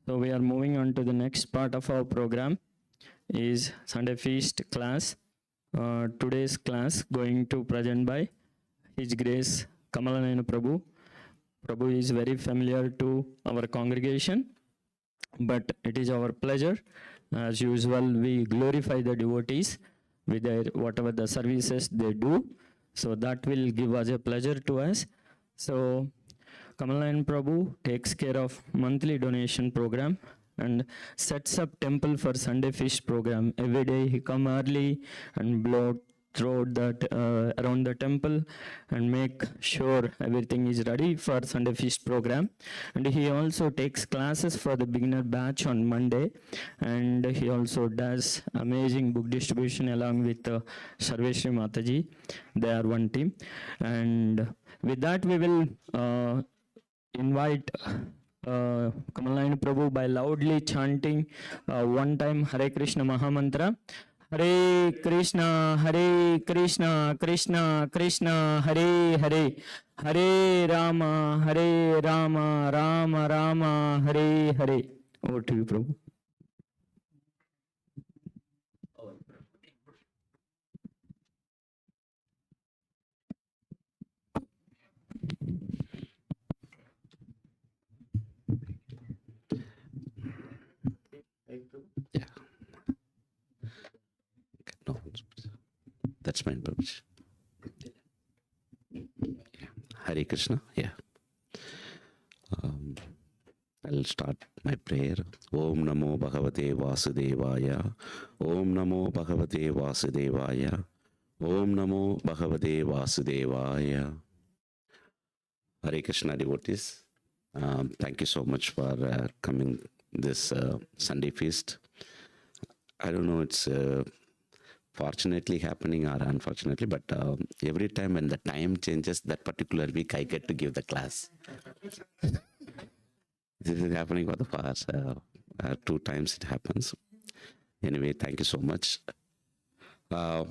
So we are moving on to the next part of our program is Sunday Feast class. Today's class going to present by His Grace Kamalanayana Prabhu. Prabhu is very familiar to our congregation, but it is our pleasure. As usual, we glorify the devotees with their whatever the services they do. So that will give us a pleasure to us. So Kamalayan Prabhu takes care of monthly donation program and sets up temple for Sunday Feast program. Every day he come early and blow throughout that around the temple and make sure everything is ready for Sunday Feast program. And he also takes classes for the beginner batch on Monday, and he also does amazing book distribution along with Sarveshri Mataji. They are one team. And with that we will invite Kamalayan Prabhu by loudly chanting one time Hare Krishna Mahamantra. Hare Krishna, Krishna Krishna, Hare Hare, Hare Rama, Rama Rama, Hare Hare. Over to you, Prabhu. Yeah. No, that's fine, Prabhuji. Yeah. Hare Krishna. Yeah. I'll start my prayer. Om Namo Bhagavate Vasudevaya. Om Namo Bhagavate Vasudevaya. Om Namo Bhagavate Vasudevaya. Hare Krishna devotees. Thank you so much for coming this Sunday feast. I don't know, it's fortunately happening or unfortunately, but every time when the time changes, that particular week I get to give the class. This is happening for the past 2 times it happens. Anyway, thank you so much. I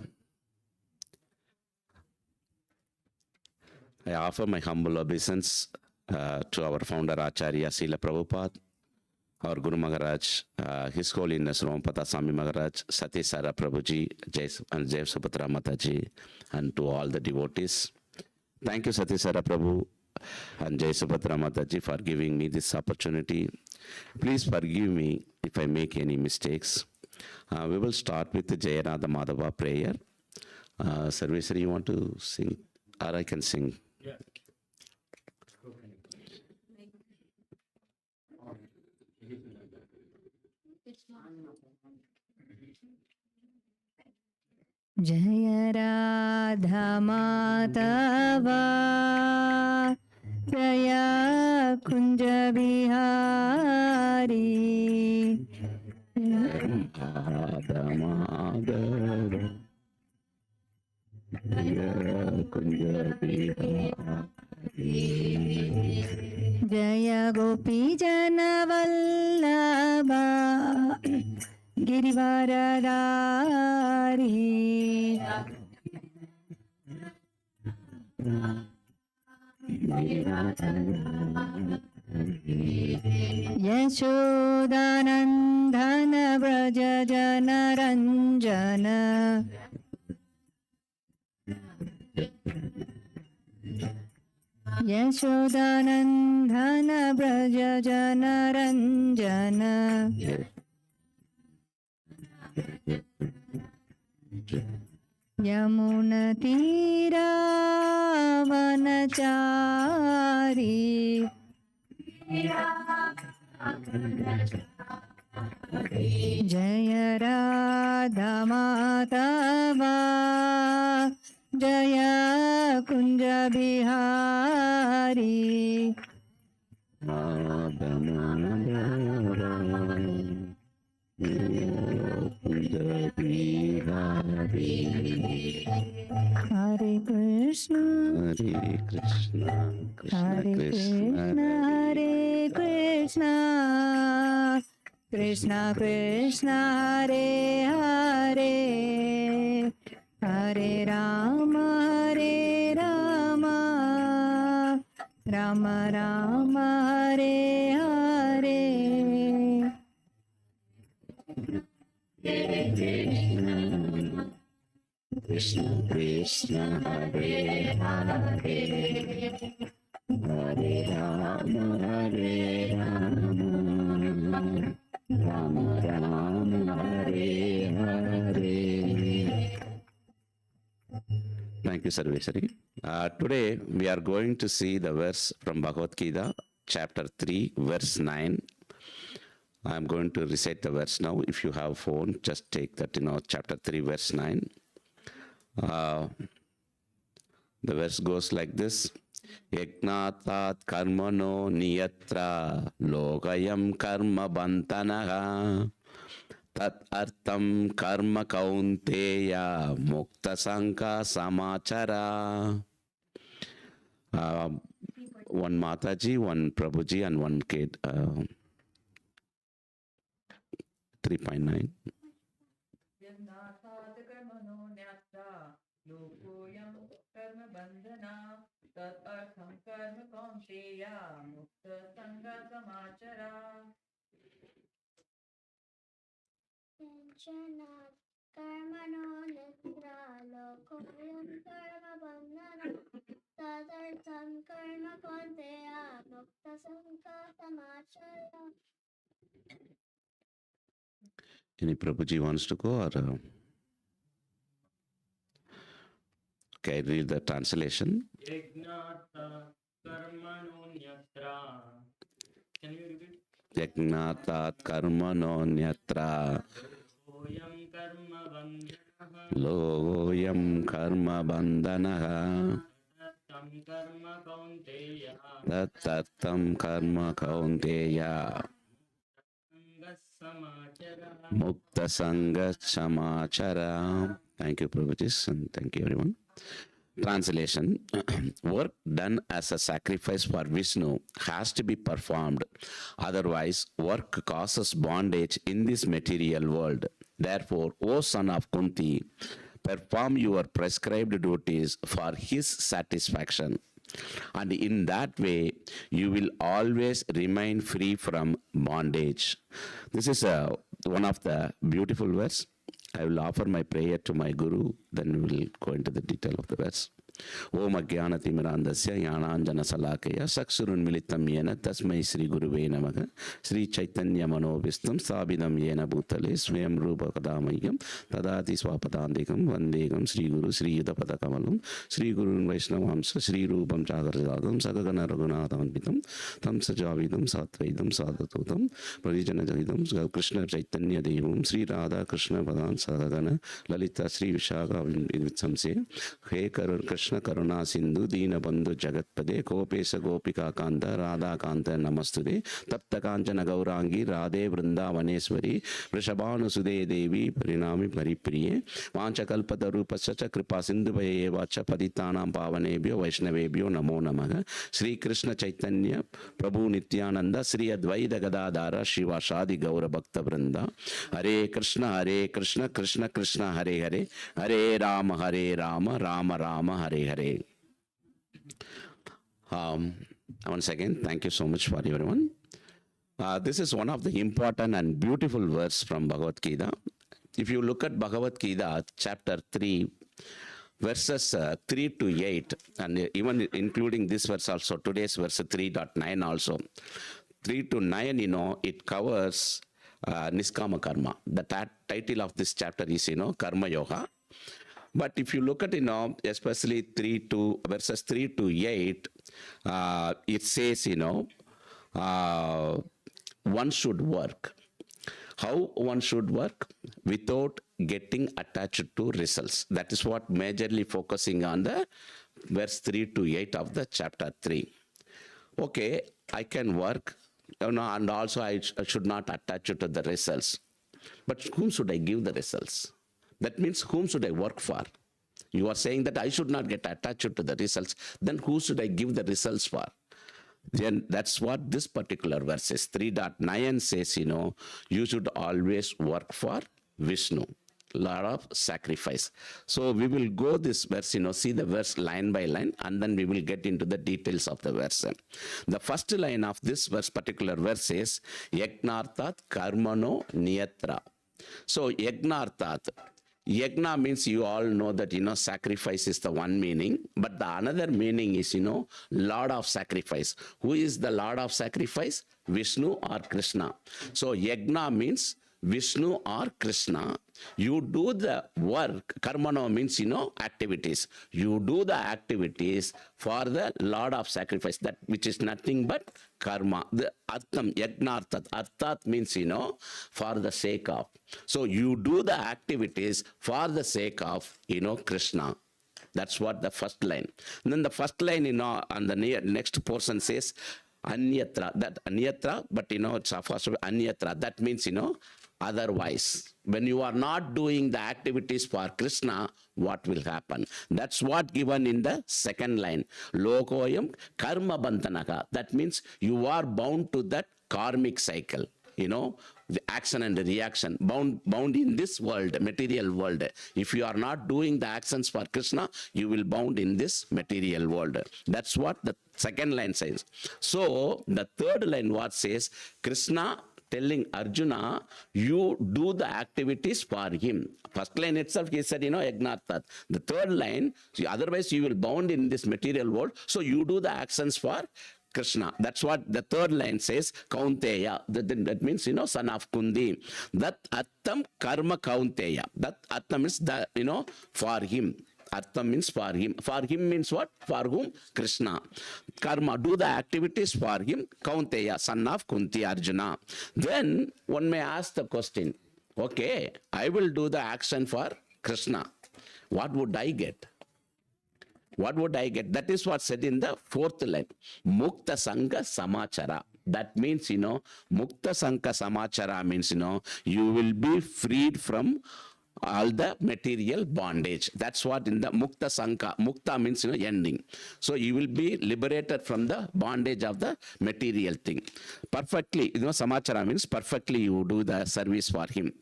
offer my humble obeisance to our founder Acharya Srila Prabhupada, our Guru Maharaj, His Holiness Rompata Swami Maharaj, Sati Sara Prabhuji, and Jai Subhadra Mataji, and to all the devotees. Thank you, Sati Sara Prabhu and Jai Subhadra Mataji, for giving me this opportunity. Please forgive me if I make any mistakes. We will start with the Jayanada Madhava prayer. Sarveshwari, you want to sing? Or I can sing? Yeah. Jaya Radha Madhava, Jaya Kunja Bihari, Radha Madhava, Jaya Kunja Bihari, Jaya Gopi Jana Vallabha, Girivaradari, Yashodanandana Braja Jana Ranjana, Yashodanandana Braja Jana Ranjana, Yamuna Tira Vanachari, Jaya Radha Madhava, Jaya Kunja Bihari, Radha Madhava, Hare Krishna, Hare Krishna, Hare Krishna, Hare Krishna, Krishna Krishna, Hare Hare, Hare Rama, Hare Rama, Rama Rama, Hare Hare. Krishna Krishna Hare Hare Hare Rama Hare Rama Rama Rama Hare Hare. Thank you, Sarveshwari. Today we are going to see the verse from Bhagavad Gita, chapter 3, verse 9. I am going to recite the verse now. If you have phone, just take that, chapter 3, verse 9. The verse goes like this. Yajnatat karmano niyatra lokayam karma bantanaha tat artam karma kaunteya mukta sanka samachara. One Mataji, one Prabhuji, and one kid. 3.9. कर्मणो निद्रा लोकोऽयं कर्मबन्धना तदर्थं कर्म कौन्तेय मुक्तसंगः समाचर. Any Prabhuji wants to go or? Okay, I read the translation. Can you repeat? Yajnatat karmano nyatra logoyam karma bandhanaha tattartam karma kaunteya mukta sangha samachara. Thank you, Prabhuji, and thank you, everyone. Translation. Work done as a sacrifice for Vishnu has to be performed. Otherwise, work causes bondage in this material world. Therefore, O son of Kunti, perform your prescribed duties for his satisfaction. And in that way, you will always remain free from bondage. This is one of the beautiful verse. I will offer my prayer to my Guru, then we will go into the detail of the verse. Om Ajnanatimirandasya Jnananjana Salakaya Saksurunmilitam Yena Tasmai Sri Guruve Namaha Sri Chaitanya Manobhistam Sabidam Yena Bhutale Swayam Rupa Kadamayam Tadati Swapadandikam Vandegam Sri Guru Sri Yudapada Kamalam Sri Gurun Vaishnavamsa Sri Rupam Chakarjadam Sagagana Raghunathavanpitam Tam Sajavidam Satvaidam Sadatutam Pradijana Javidam Krishna Chaitanya Devam Sri Radha Krishna Padan Sagagana Lalita Sri Vishaka Vitsamse He Krishna Karuna Sindhu Dina Bandhu Jagatpade Kopesa Gopika Kanta Radha Kanta Namastude Tapta Kanchana Gaurangi Radhe Vrindavaneswari Vrishabhanu Sude Devi Parinami Paripriye Vanchakalpata Rupa Sacha Kripa Sindhu Bhaye Vacha Paditanam Pavanebhyo Vaishnavebhyo Namo Namaha Sri Krishna Chaitanya Prabhu Nityananda Sri Advaita Gadadhara Shiva Shadi Gaura Bhakta Vrinda Hare Krishna Krishna Krishna Hare Hare Hare Rama Rama Rama Hare Hare. Once again, thank you so much for everyone. This is one of the important and beautiful verse from Bhagavad Gita. If you look at Bhagavad Gita, chapter 3, verses 3 to 8, and even including this verse also, today's verse 3.9 also, 3 to 9, it covers Niskama Karma. The title of this chapter is, Karma Yoga. But if you look at, especially verses 3 to 8, it says, one should work. How one should work? Without getting attached to results. That is what majorly focusing on the verse 3 to 8 of the chapter 3. Okay, I can work, and also I should not attach to the results. But whom should I give the results? That means whom should I work for? You are saying that I should not get attached to the results. Then who should I give the results for? Then that's what this particular verse is. 3.9 says, you should always work for Vishnu. Lot of sacrifice. So we will go this verse, see the verse line by line, and then we will get into the details of the verse. The first line of this verse, particular verse is Yajnartat Karmano Niyatra. So yagnartat. Yagna means you all know that, sacrifice is the one meaning, but the another meaning is, Lord of sacrifice. Who is the Lord of sacrifice? Vishnu or Krishna. So yagna means Vishnu or Krishna. You do the work. Karmano means, activities. You do the activities for the Lord of sacrifice, that which is nothing but karma. The artham, yagnartat. Arthat means, for the sake of. So you do the activities for the sake of, Krishna. That's what the first line. And then the first line, on the next portion says, Anyatra. That anyatra, but it's first anyatra. That means, otherwise. When you are not doing the activities for Krishna, what will happen? That's what given in the second line. Lokoyam karma bandhanaka. That means you are bound to that karmic cycle. The action and the reaction, bound in this world, material world. If you are not doing the actions for Krishna, you will bound in this material world. That's what the second line says. So the third line what says, Krishna telling Arjuna, you do the activities for him. First line itself, he said, yagnartat. The third line, otherwise you will bound in this material world, so you do the actions for Krishna. That's what the third line says, Kaunteya. That means, son of Kundi. That attam karma Kaunteya. That attam means, for him. Artham means for him. For him means what? For whom? Krishna. Karma, do the activities for him. Kaunteya, son of Kunti Arjuna. Then one may ask the question, okay, I will do the action for Krishna. What would I get? What would I get? That is what said in the fourth line. Mukta Sangha Samachara. That means, Mukta Sangha Samachara means, you will be freed from all the material bondage. That's what in the Mukta Sangha. Mukta means, ending. So you will be liberated from the bondage of the material thing. Perfectly, Samachara means perfectly you do the service for him.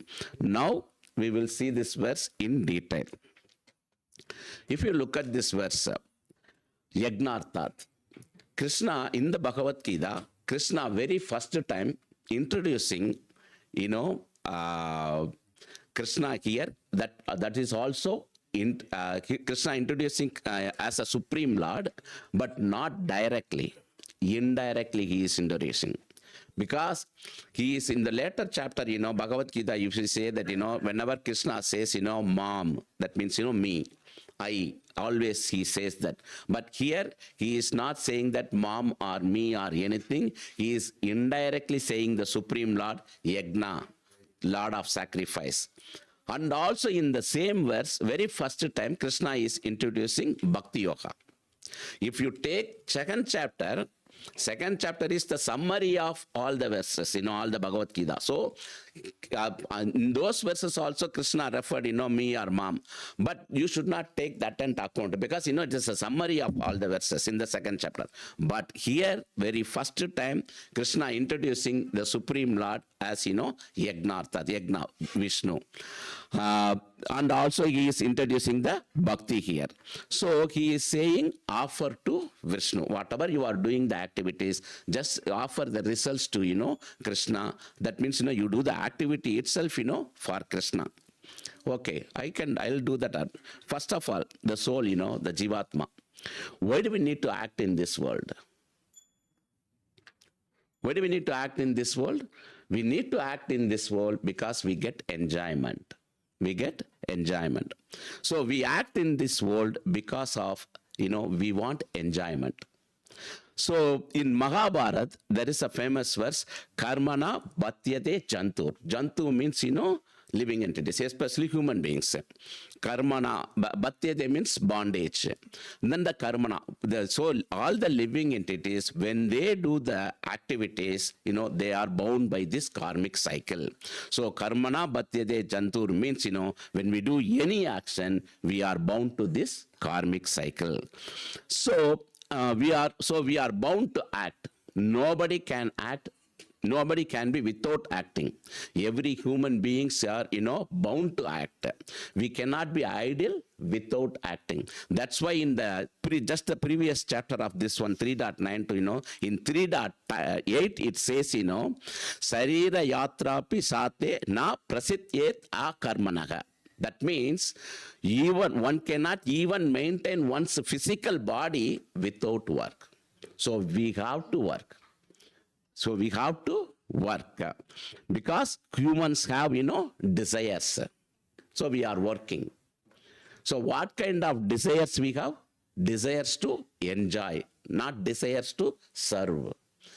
Now we will see this verse in detail. If you look at this verse, Yagnartat, Krishna in the Bhagavad Gita, Krishna very first time introducing, Krishna here, that is also Krishna introducing as a supreme Lord, but not directly. Indirectly he is introducing. Because he is in the later chapter, Bhagavad Gita, you should say that, whenever Krishna says, mom, that means, me, I, always he says that. But here, he is not saying that mom or me or anything. He is indirectly saying the Supreme Lord, Yagna, Lord of sacrifice. And also in the same verse, very first time, Krishna is introducing Bhakti Yoga. If you take second chapter is the summary of all the verses, all the Bhagavad Gita. So, in those verses also Krishna referred, me or mom. But you should not take that into account because, it is a summary of all the verses in the second chapter. But here, very first time, Krishna introducing the Supreme Lord as, Yagnartha, Yagna, Vishnu. And also he is introducing the Bhakti here. So he is saying, offer to Vishnu. Whatever you are doing the activities, just offer the results to, Krishna. That means, you do the activity itself, for Krishna. Okay, I'll do that. First of all, the soul, the Jivatma. Why do we need to act in this world? Why do we need to act in this world? We need to act in this world because we get enjoyment. We get enjoyment. So we act in this world because of, we want enjoyment. So in Mahabharata, there is a famous verse, Karmana Bhatyate Jantur. Jantu means, living entities, especially human beings. Karmana, Bhatyate means bondage. And then the Karmana, so all the living entities, when they do the activities, they are bound by this karmic cycle. So Karmana Bhatyate Jantur means, when we do any action, we are bound to this karmic cycle. So we are bound to act. Nobody can act Nobody can be without acting. Every human beings are, bound to act. We cannot be idle without acting. That's why in the just the previous chapter of this one, 3.9 to, in 3.8, it says, Sarira yatrapi sate na prasityet a karmanaga. That means even one cannot even maintain one's physical body without work. So we have to work. Because humans have, desires. So we are working. So what kind of desires we have? Desires to enjoy, not desires to serve.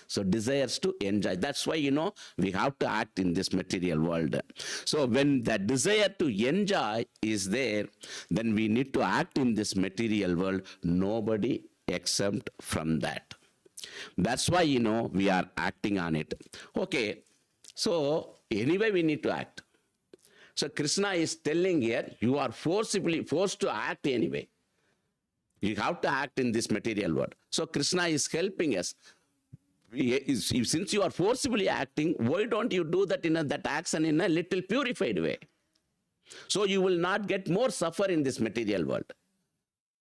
So desires to enjoy. That's why, we have to act in this material world. So when the desire to enjoy is there, then we need to act in this material world. Nobody exempt from that. That's why, we are acting on it. Okay, so anyway, we need to act. So Krishna is telling here, you are forced to act anyway. You have to act in this material world. So Krishna is helping us. Since you are forcibly acting, why don't you do that that action in a little purified way? So you will not get more suffer in this material world.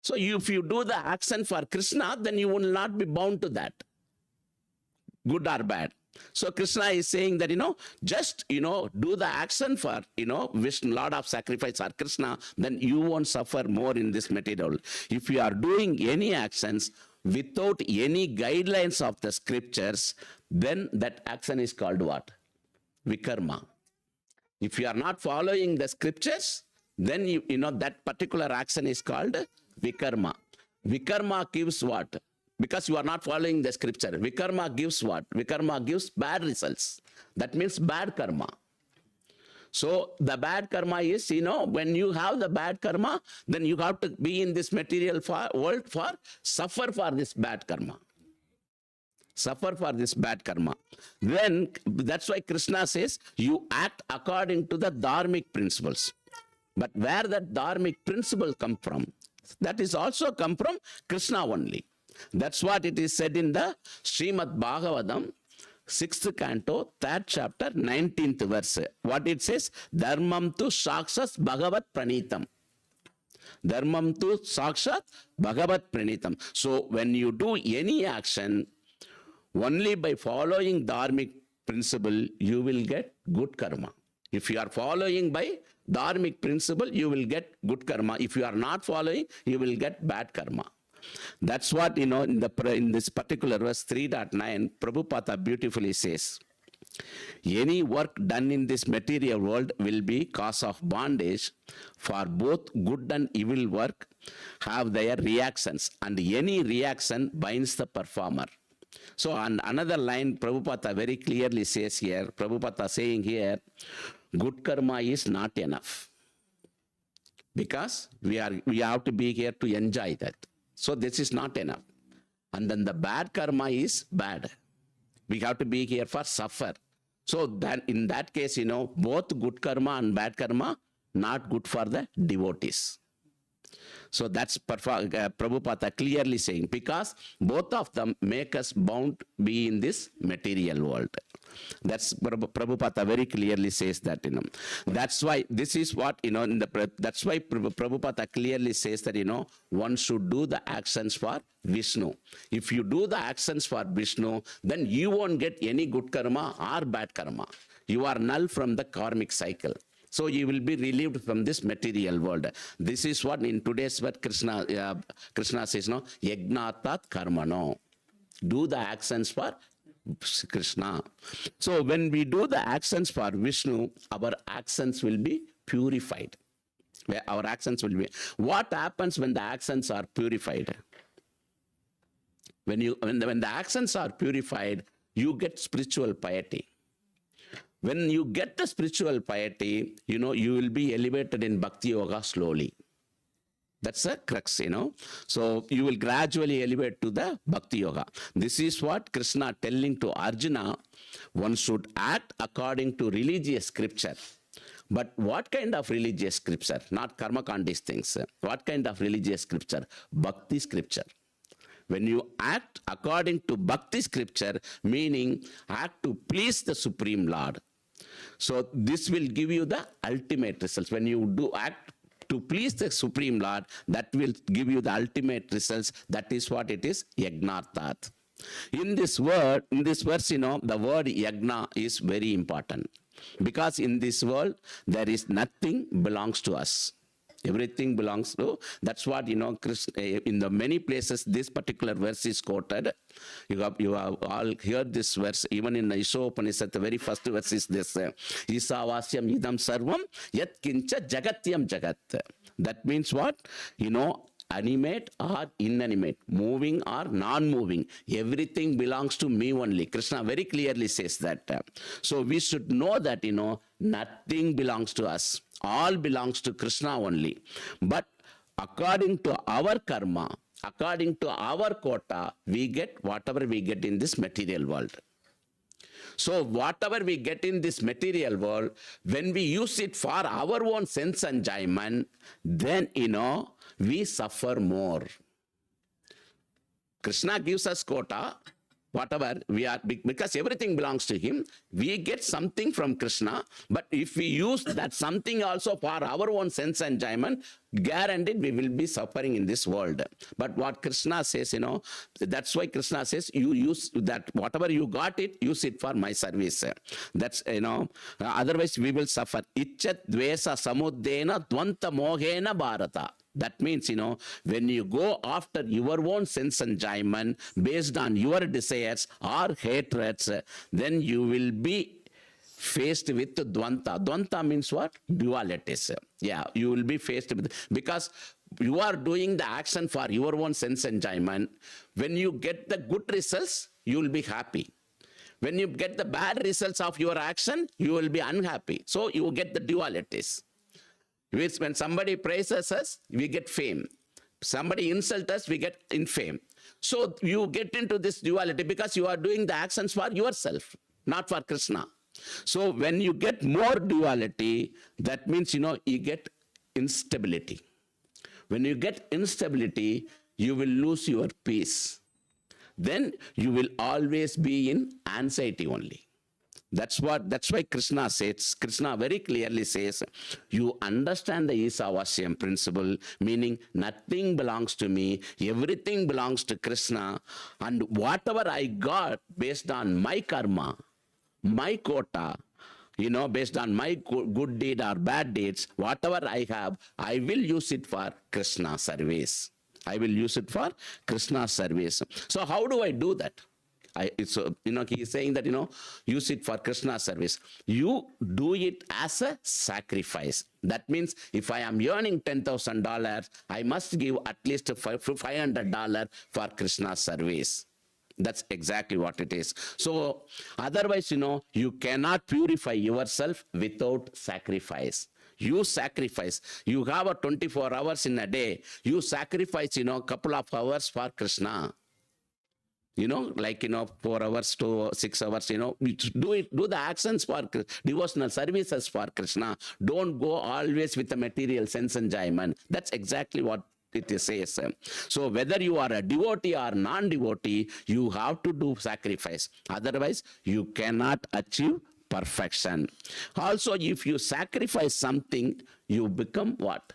So if you do the action for Krishna, then you will not be bound to that, good or bad. So Krishna is saying that, just, do the action for, Vishnu, Lord of Sacrifice, or Krishna, then you won't suffer more in this material. If you are doing any actions without any guidelines of the scriptures, then that action is called what? Vikarma. If you are not following the scriptures, then that particular action is called Vikarma. Vikarma gives what? Because you are not following the scripture. Vikarma gives what? Vikarma gives bad results. That means bad karma. So the bad karma is, when you have the bad karma, then you have to be in this material world for suffer for this bad karma. Suffer for this bad karma. Then that's why Krishna says you act according to the dharmic principles. But where that dharmic principle come from? That is also come from Krishna only. That's what it is said in the Srimad Bhagavatam, 6th canto, 3rd chapter, 19th verse. What it says? Dharmam tu sakshat bhagavat pranitam. Dharmam tu sakshat bhagavat pranitam. So when you do any action, only by following dharmic principle, you will get good karma. If you are following by dharmic principle, you will get good karma. If you are not following, you will get bad karma. That's what, in this particular verse 3.9, Prabhupada beautifully says, any work done in this material world will be cause of bondage, for both good and evil work have their reactions, and any reaction binds the performer. So on another line, Prabhupada very clearly says here, Prabhupada saying here, good karma is not enough. Because we have to be here to enjoy that. So this is not enough. And then the bad karma is bad. We have to be here for suffer. So that in that case, both good karma and bad karma, not good for the devotees. So that's Prabhupada clearly saying, because both of them make us bound to be in this material world. That's Prabhupada very clearly says that, That's why this is what, that's why Prabhupada clearly says that, one should do the actions for Vishnu. If you do the actions for Vishnu, then you won't get any good karma or bad karma. You are null from the karmic cycle. So you will be relieved from this material world. This is what in today's word Krishna says, Yagnatat karmano. Do the actions for Krishna. So when we do the actions for Vishnu, our actions will be purified. Our actions will be. What happens when the actions are purified? When the actions are purified, you get spiritual piety. When you get the spiritual piety, you will be elevated in Bhakti Yoga slowly. That's a crux, So you will gradually elevate to the Bhakti Yoga. This is what Krishna telling to Arjuna. One should act according to religious scripture. But what kind of religious scripture? Not karma kandis things. What kind of religious scripture? Bhakti scripture. when you act according to Bhakti scripture, meaning act to please the Supreme Lord. So this will give you the ultimate results. When you do act to please the Supreme Lord, that will give you the ultimate results. That is what it is, yagnartat. In this verse, the word yagna is very important. Because in this world, there is nothing belongs to us. Everything belongs to, that's what, in the many places, this particular verse is quoted. You have all heard this verse, even in the Ishopanishad, the very first verse is this, Isavasyam idam sarvam, yat kincha jagatyam jagat. That means what? Animate or inanimate, moving or non-moving, everything belongs to me only. Krishna very clearly says that. So we should know that, nothing belongs to us. All belongs to Krishna only. But according to our karma, according to our quota, we get whatever we get in this material world. So whatever we get in this material world, when we use it for our own sense enjoyment, then, we suffer more. Krishna gives us quota, whatever we are, because everything belongs to him. We get something from Krishna, but if we use that something also for our own sense enjoyment, guaranteed we will be suffering in this world. But what Krishna says, that's why Krishna says, you use that, whatever you got it, use it for my service. That's, otherwise we will suffer. Ichat dvesa samuddena dvanta mohena bharata. That means, when you go after your own sense enjoyment based on your desires or hatreds, then you will be faced with dvanta. Dvanta means what? Dualities. Yeah, you will be faced with, because you are doing the action for your own sense enjoyment. When you get the good results, you will be happy. When you get the bad results of your action, you will be unhappy. So you get the dualities. When somebody praises us, we get fame. Somebody insults us, we get infame. So you get into this duality because you are doing the actions for yourself, not for Krishna. So when you get more duality, that means, you get instability. When you get instability, you will lose your peace. Then you will always be in anxiety only. That's why Krishna says, Krishna very clearly says, you understand the Isavasyam principle, meaning nothing belongs to me, everything belongs to Krishna, and whatever I got based on my karma, my quota, based on my good deed or bad deeds, whatever I have, I will use it for Krishna service. I will use it for Krishna service. So how do I do that? He is saying that, use it for Krishna service. You do it as a sacrifice. That means if I am earning $10,000, I must give at least $500 for Krishna service. That's exactly what it is. So otherwise, you cannot purify yourself without sacrifice. You sacrifice. You have a 24 hours in a day. You sacrifice, couple of hours for Krishna. 4 hours to 6 hours, do the actions for devotional services for Krishna. Don't go always with the material sense enjoyment. That's exactly what it says. So whether you are a devotee or non-devotee, you have to do sacrifice. Otherwise, you cannot achieve perfection. Also, if you sacrifice something, you become what?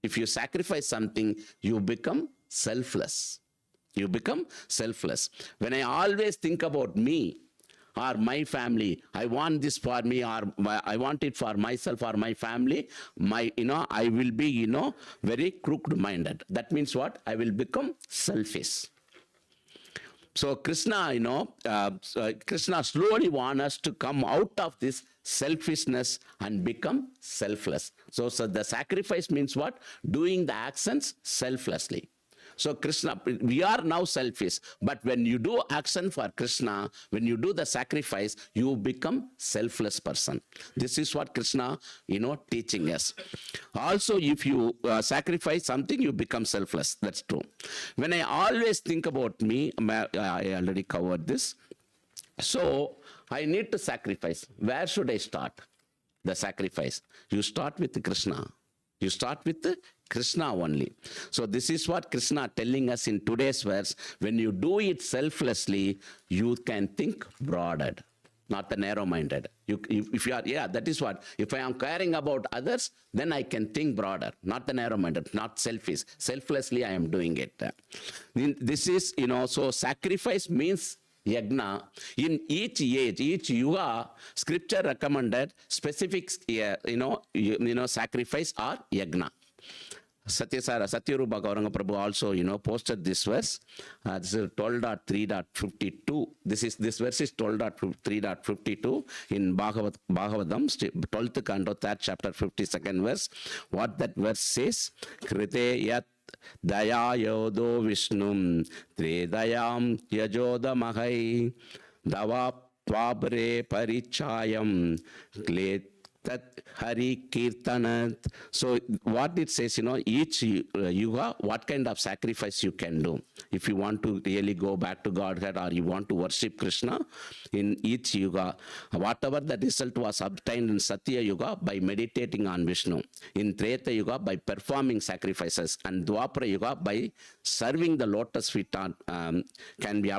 If you sacrifice something, you become selfless. You become selfless. When I always think about me or my family, I want this for me, or I want it for myself or my family, I will be, very crooked-minded. That means what? I will become selfish. So Krishna, Krishna slowly wants us to come out of this selfishness and become selfless. So the sacrifice means what? Doing the actions selflessly. So Krishna, we are now selfish, but when you do action for Krishna, when you do the sacrifice, you become selfless person. This is what Krishna, teaching us. Also, if you sacrifice something, you become selfless. That's true. When I always think about me, I already covered this. So I need to sacrifice. Where should I start the sacrifice? You start with Krishna. You start with Krishna only. So this is what Krishna telling us in today's verse. When you do it selflessly, you can think broader, not the narrow-minded. If you are, that is what. If I am caring about others, then I can think broader, not the narrow-minded, not selfish. Selflessly, I am doing it. This is, so sacrifice means yagna. In each age, each yuga, scripture recommended specific, sacrifice or yagna. Satyarupa Gauranga Prabhu also, posted this verse. This is 12.3.52. This verse is 12.3.52 in Bhagavatam, 12th canto, 3rd chapter, 52nd verse. What that verse says, Krite yat Daya yodo Vishnum Tredayam Yajoda Mahai Dava Twabre Parichayam Tat Hare Kirtanat. So what it says, each yuga, what kind of sacrifice you can do. If you want to really go back to Godhead or you want to worship Krishna in each yuga, whatever the result was obtained in Satya Yuga by meditating on Vishnu, in Treta Yuga by performing sacrifices, and Dwapara Yuga by serving the lotus feet can be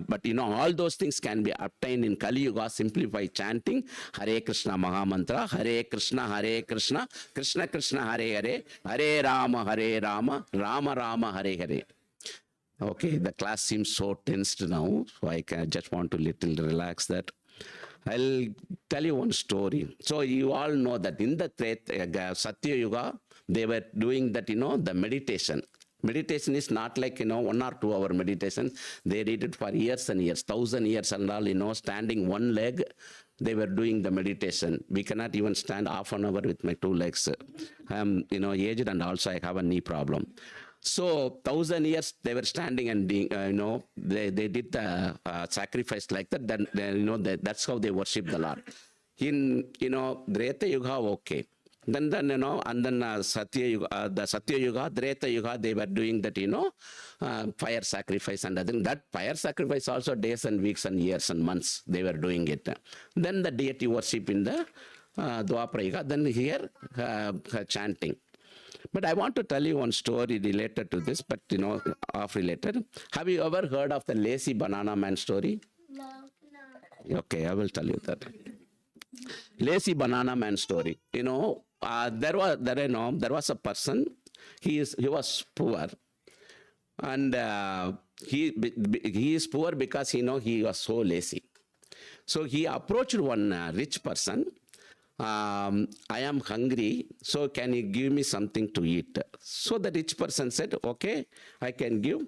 but all those things can be obtained in Kali Yuga simply by chanting Hare Krishna Mahamantra, Hare Krishna, Krishna Krishna, Hare Hare, Hare Rama, Rama Rama, Hare Hare. Okay, the class seems so tensed now, so I just want to little relax that. I'll tell you one story. So you all know that in the Satya Yuga, they were doing that, the meditation. Meditation is not like, 1 or 2 hour meditation. They did it for years and years, 1,000 years and all, standing one leg, they were doing the meditation. We cannot even stand half an hour with my 2 legs. I am, aged and also I have a knee problem. So 1,000 years they were standing and they did the sacrifice like that. Then that's how they worship the Lord. In Treta Yuga, okay. Then and then Satya Yuga, the Satya Yuga, Treta Yuga, they were doing that, fire sacrifice and other. That fire sacrifice also days and weeks and years and months they were doing it. Then the deity worship in the Dwapara Yuga. Then here chanting. But I want to tell you one story related to this, but off related. Have you ever heard of the lazy banana man story? No. Okay, I will tell you that. Lazy banana man story. There was a person. He was poor, and he is poor because he was so lazy. So he approached one rich person. I am hungry, so can you give me something to eat? So the rich person said, okay, I can give.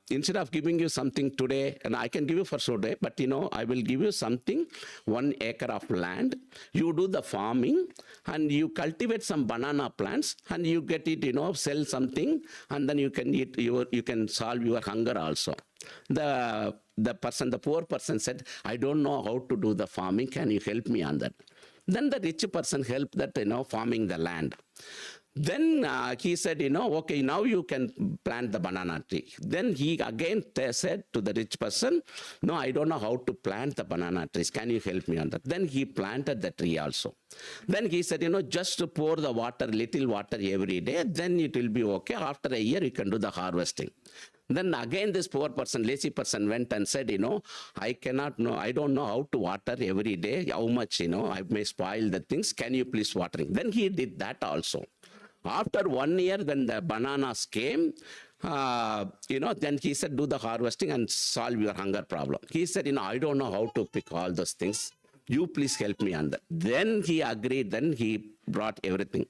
Instead of giving you something today, and I can give you for today, but I will give you something, 1 acre of land. You do the farming and you cultivate some banana plants and you get it, sell something, and then you can eat, you can solve your hunger also. The poor person said, I don't know how to do the farming. Can you help me on that? Then the rich person helped that, farming the land. Then he said, okay, now you can plant the banana tree. Then he again said to the rich person, no, I don't know how to plant the banana trees. Can you help me on that? Then he planted the tree also. Then he said, just to pour the water, little water every day, then it will be okay. After a year, you can do the harvesting. Then again this poor person, lazy person went and said, I don't know how to water every day, how much, I may spoil the things. Can you please watering? Then he did that also. After 1 year, when the bananas came, then he said, do the harvesting and solve your hunger problem. He said, I don't know how to pick all those things. You please help me on that. Then he agreed, then he brought everything.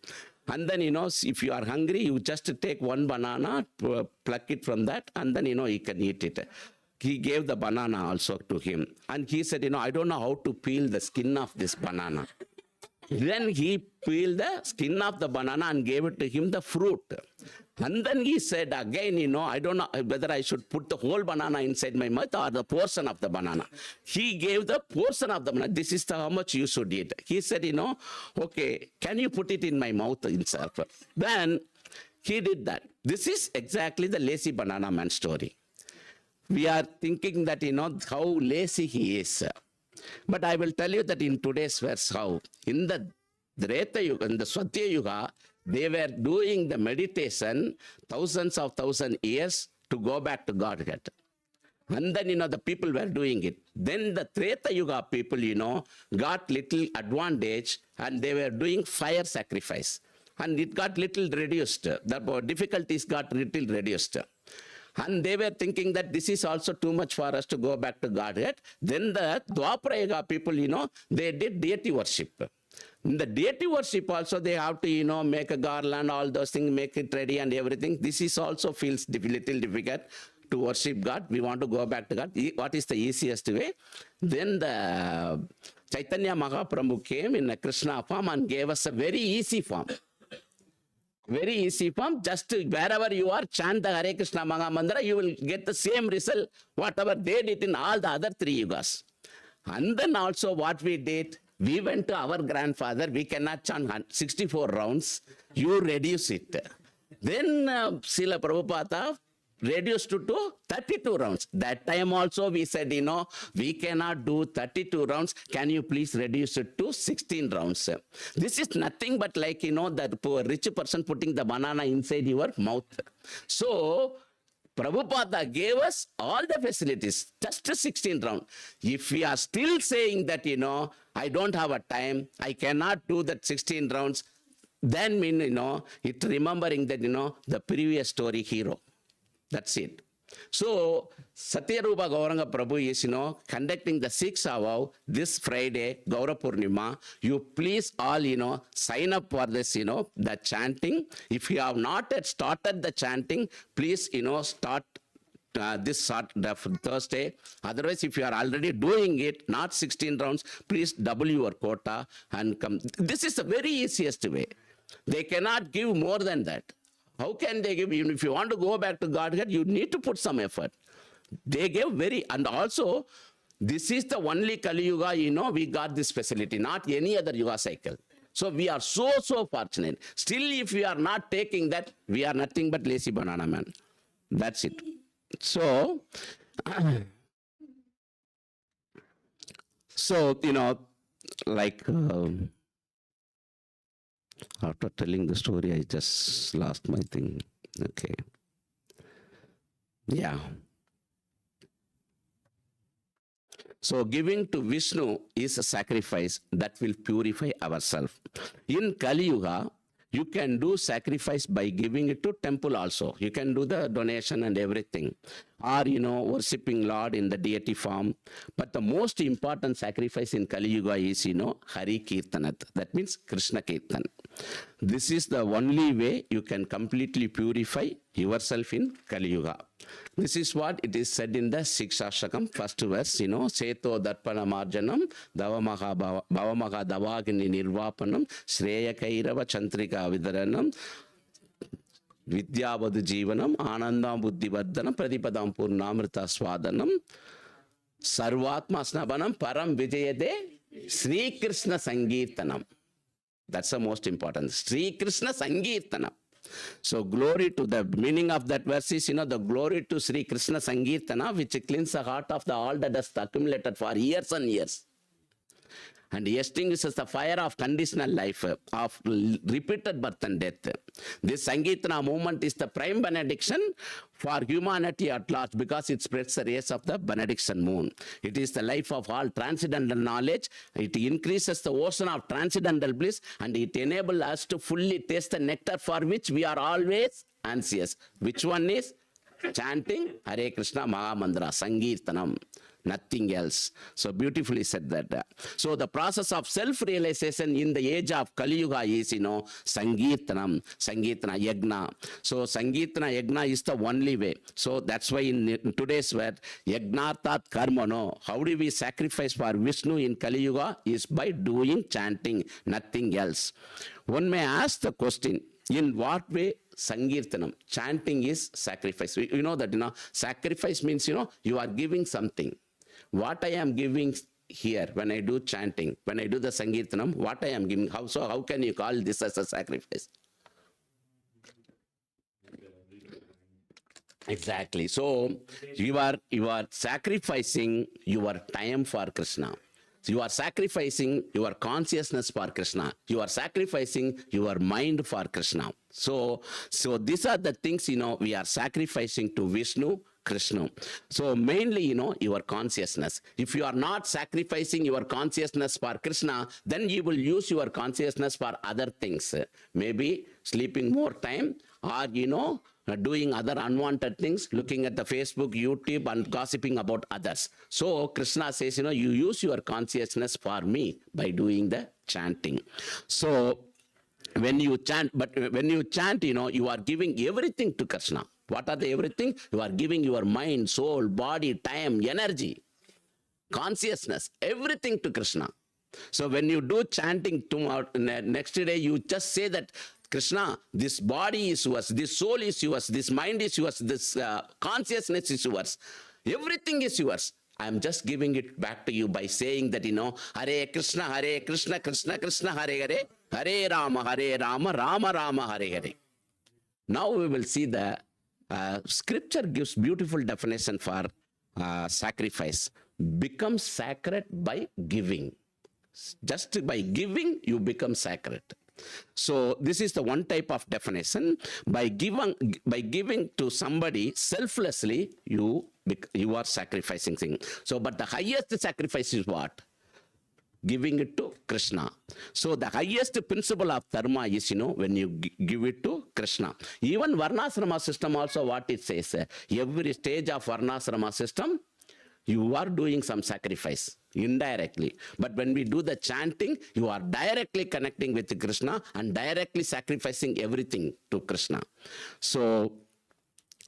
And then, if you are hungry, you just take 1 banana, pluck it from that, and then, you can eat it. He gave the banana also to him. And he said, I don't know how to peel the skin of this banana. Then he peeled the skin of the banana and gave it to him, the fruit. And then he said again, I don't know whether I should put the whole banana inside my mouth or the portion of the banana. He gave the portion of the banana. This is how much you should eat. He said, okay, can you put it in my mouth himself? Then he did that. This is exactly the lazy banana man story. We are thinking that, how lazy he is. But I will tell you that in today's verse, how in the Treta Yuga and the Satya Yuga, they were doing the meditation thousands of years to go back to Godhead. And then, the people were doing it. Then the Treta Yuga people, got little advantage and they were doing fire sacrifice. And it got little reduced. The difficulties got little reduced. And they were thinking that this is also too much for us to go back to Godhead. Then the Dwapara Yuga people, they did deity worship. In the deity worship also, they have to, make a garland, all those things, make it ready and everything. This is also feels little difficult to worship God. We want to go back to God. What is the easiest way? Then the Chaitanya Mahaprabhu came in a Krishna form and gave us a very easy form. Very easy form. Just wherever you are, chant the Hare Krishna Maha Mantra, you will get the same result, whatever they did in all the other 3 yugas. And then also what we did, we went to our grandfather, we cannot chant 64 rounds, you reduce it. Then Srila Prabhupada reduced to 32 rounds. That time also we said, we cannot do 32 rounds. Can you please reduce it to 16 rounds? This is nothing but like, that poor rich person putting the banana inside your mouth. So, Prabhupada gave us all the facilities, just a 16 round. If we are still saying that, I don't have a time, I cannot do that 16 rounds, then it remembering that, the previous story hero. That's it. So, Satyarupa Gauranga Prabhu is, conducting the 6th hour this Friday, Gaura Purnima. You please all, sign up for this, the chanting. If you have not yet started the chanting, please, start this Thursday. Otherwise, if you are already doing it, not 16 rounds, please double your quota and come. This is the very easiest way. They cannot give more than that. How can they give? Even if you want to go back to Godhead, you need to put some effort. They gave and also, this is the only Kali Yuga, we got this facility, not any other Yuga cycle. So we are so fortunate. Still, if we are not taking that, we are nothing but lazy banana man. That's it. So, like, after telling the story, I just lost my thing. Okay. Yeah. So giving to Vishnu is a sacrifice that will purify ourselves. In Kali Yuga, you can do sacrifice by giving it to temple also. You can do the donation and everything. Or, worshipping Lord in the deity form. But the most important sacrifice in Kali Yuga is, Hare Kirtanat. That means Krishna Kirtan. This is the only way you can completely purify yourself in Kali Yuga. This is what it is said in the Sikshashakam, first verse, Seto Darpana Marjanam, Bhavamaha Davagini Nirvapanam, Shreya Kairava Chantrika Vidaranam, Vidyavadu Jivanam, Anandam Buddhivardhanam, Pradipadam Purnamrita Swadanam, Sarvatma Snabanam, Param Vijayade, Sri Krishna Sankirtanam. That's the most important. Sri Krishna Sankirtanam. So glory to the meaning of that verse is, the glory to Sri Krishna Sankirtana, which cleans the heart of all the dust accumulated for years and years. And extinguishes the fire of conditional life, of repeated birth and death. This Sankirtana movement is the prime benediction for humanity at large because it spreads the rays of the benediction moon. It is the life of all transcendental knowledge. It increases the ocean of transcendental bliss and it enables us to fully taste the nectar for which we are always anxious. Which one is? Chanting Hare Krishna Maha Mantra, Sankirtanam. Nothing else. So beautifully said that. So the process of self-realization in the age of Kali Yuga is, Sankirtanam, Sankirtana Yagna. So Sankirtana Yagna is the only way. So that's why in today's word, Yagnartat Karmano, how do we sacrifice for Vishnu in Kali Yuga is by doing chanting, nothing else. One may ask the question, in what way Sankirtanam, chanting is sacrifice? You know that, sacrifice means, you are giving something. What I am giving here when I do chanting, when I do the Sankirtanam, what I am giving, how can you call this as a sacrifice? Exactly. So you are sacrificing your time for Krishna. So you are sacrificing your consciousness for Krishna. You are sacrificing your mind for Krishna. So these are the things, we are sacrificing to Vishnu, Krishna. So mainly, your consciousness. If you are not sacrificing your consciousness for Krishna, then you will use your consciousness for other things. Maybe sleeping more time, or, doing other unwanted things, looking at the Facebook, YouTube, and gossiping about others. So Krishna says, you use your consciousness for me by doing the chanting. So when you chant, you are giving everything to Krishna. What are the everything? You are giving your mind, soul, body, time, energy, consciousness, everything to Krishna. So when you do chanting tomorrow, next day, you just say that, Krishna, this body is yours, this soul is yours, this mind is yours, this consciousness is yours, everything is yours. I am just giving it back to you by saying that, Hare Krishna, Krishna Krishna, Hare Hare, Hare Rama, Rama Rama, Hare Hare. Now we will see the scripture gives beautiful definition for sacrifice. Become sacred by giving. Just by giving, you become sacred. So this is the one type of definition. By giving to somebody selflessly, you are sacrificing thing. So, but the highest sacrifice is what? Giving it to Krishna. So the highest principle of dharma is, when you give it to Krishna. Even Varnasrama system also, what it says, every stage of Varnasrama system, you are doing some sacrifice indirectly. But when we do the chanting, you are directly connecting with Krishna and directly sacrificing everything to Krishna. So,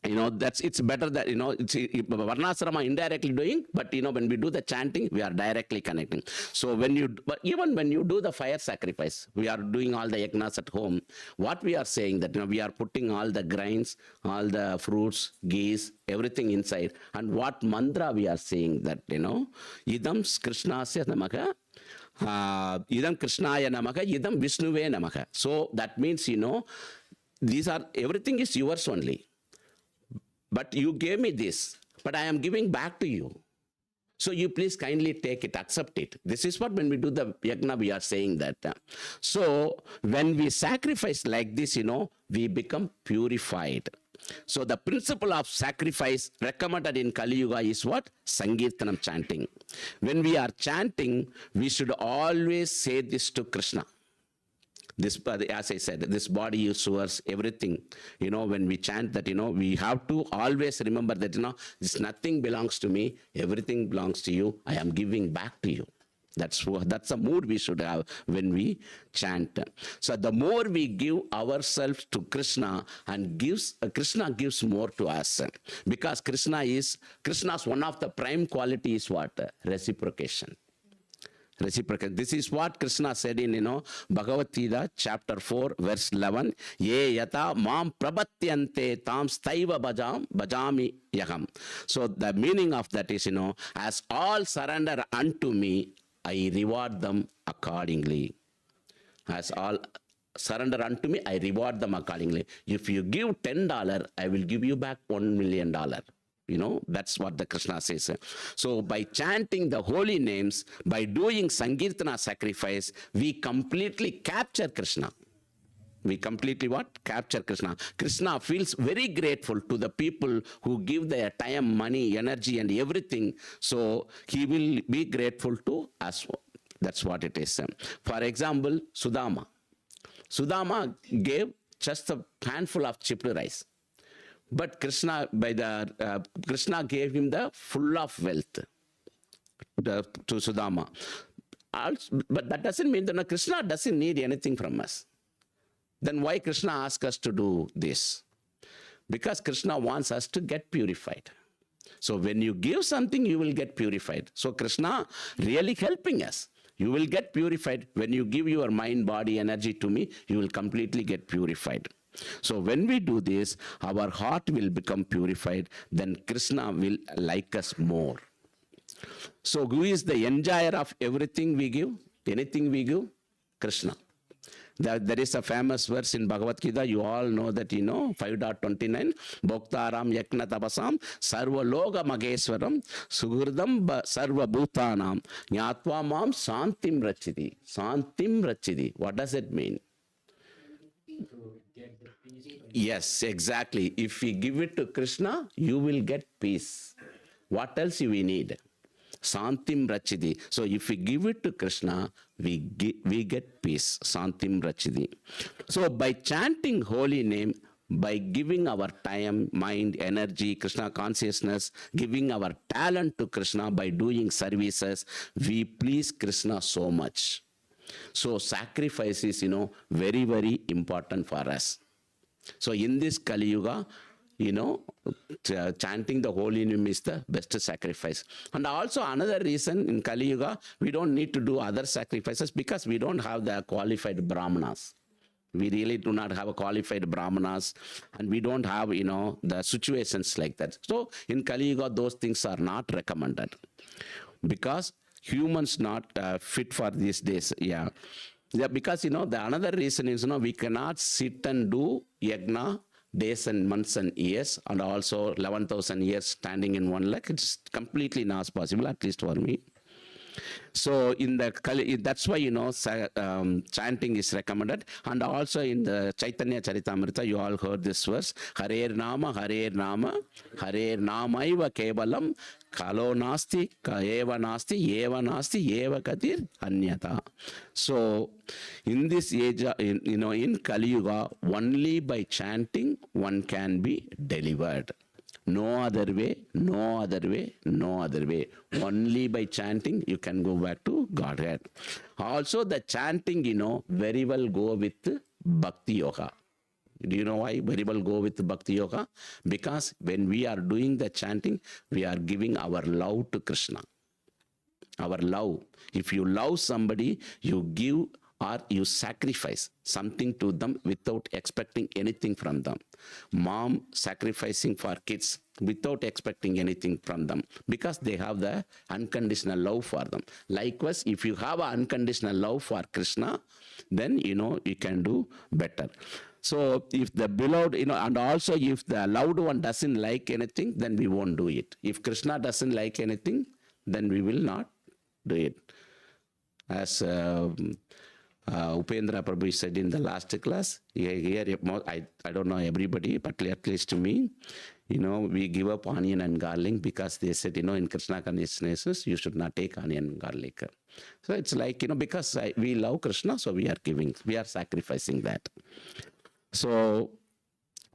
it's better that, it's Varnasrama indirectly doing, but, when we do the chanting, we are directly connecting. So even when you do the fire sacrifice, we are doing all the yagnas at home, what we are saying that, we are putting all the grains, all the fruits, geese, everything inside. And what mantra we are saying that, idam Krishnasya namaha, idam Krishnaya namaha, idam Vishnuve namaha. So that means, everything is yours only. But you gave me this, but I am giving back to you. So you please kindly take it, accept it. This is what when we do the yagna, we are saying that. So when we sacrifice like this, we become purified. So the principle of sacrifice recommended in Kali Yuga is what? Sankirtanam, chanting. When we are chanting, we should always say this to Krishna. This, as I said, this body is yours, everything. When we chant that, we have to always remember that, this nothing belongs to me, everything belongs to you. I am giving back to you. That's the mood we should have when we chant. So the more we give ourselves to Krishna, and Krishna gives more to us. Because Krishna's one of the prime quality is what? Reciprocation. Reciprocal. This is what Krishna said in, Bhagavad Gita, chapter 4, verse 11. Ye yata mam prabatyante tam staiva bhajami yaham. So the meaning of that is, as all surrender unto me, I reward them accordingly. As all surrender unto me, I reward them accordingly. If you give $10, I will give you back $1 million. That's what the Krishna says. So by chanting the holy names, by doing Sankirtana sacrifice, we completely capture Krishna. We completely what? Capture Krishna. Krishna feels very grateful to the people who give their time, money, energy, and everything. So he will be grateful to us. That's what it is. For example, Sudama. Sudama gave just a handful of chipped rice. But Krishna gave him the full of wealth to Sudama. But that doesn't mean that Krishna doesn't need anything from us. Then why Krishna asks us to do this? Because Krishna wants us to get purified. So when you give something, you will get purified. So Krishna really helping us. You will get purified. When you give your mind, body, energy to me, you will completely get purified. So when we do this, our heart will become purified. Then Krishna will like us more. So who is the enjoyer of everything we give? Anything we give? Krishna. There is a famous verse in Bhagavad Gita, you all know that, 5.29, Bhoktaram Yakna Tapasam Sarva Loga Mageswaram Sugurdam Sarva Bhutanam Nyatva Mam Santim Rachidi. Santim Rachidi. What does it mean? Yes, exactly. If we give it to Krishna, you will get peace. What else we need? Santim Rachidi. So if we give it to Krishna, we get peace. Santim Rachidi. So by chanting holy name, by giving our time, mind, energy, Krishna consciousness, giving our talent to Krishna by doing services, we please Krishna so much. So sacrifice is, very, very important for us. So in this Kali Yuga, chanting the holy name is the best sacrifice. And also another reason in Kali Yuga, we don't need to do other sacrifices because we don't have the qualified brahmanas. We really do not have a qualified brahmanas, and we don't have, the situations like that. So in Kali Yuga, those things are not recommended because humans not fit for these days. Yeah, because, the another reason is, we cannot sit and do yagna days and months and years, and also 11,000 years standing in one leg. It's completely not possible, at least for me. So in the Kali, that's why, chanting is recommended. And also in the Chaitanya Charitamrita, you all heard this verse, Hare Nama, Hare Nama, Hare Namaiva Kevalam, Kalo Nasti, Eva Nasti, Eva Nasti, Eva Katir, Anyata. So in this age, in Kali Yuga, only by chanting one can be delivered. No other way, no other way, no other way. Only by chanting you can go back to Godhead. Also the chanting, very well go with Bhakti Yoga. Do you know why very well go with Bhakti Yoga? Because when we are doing the chanting, we are giving our love to Krishna. Our love. If you love somebody, you give or you sacrifice something to them without expecting anything from them. Mom sacrificing for kids without expecting anything from them because they have the unconditional love for them. Likewise, if you have an unconditional love for Krishna, then you can do better. So if the beloved, and also if the loved one doesn't like anything, then we won't do it. If Krishna doesn't like anything, then we will not do it. As Upendra Prabhu said in the last class, here I don't know everybody, but at least to me, we give up onion and garlic because they said, in Krishna consciousness, you should not take onion and garlic. So it's like, because we love Krishna, so we are sacrificing that. So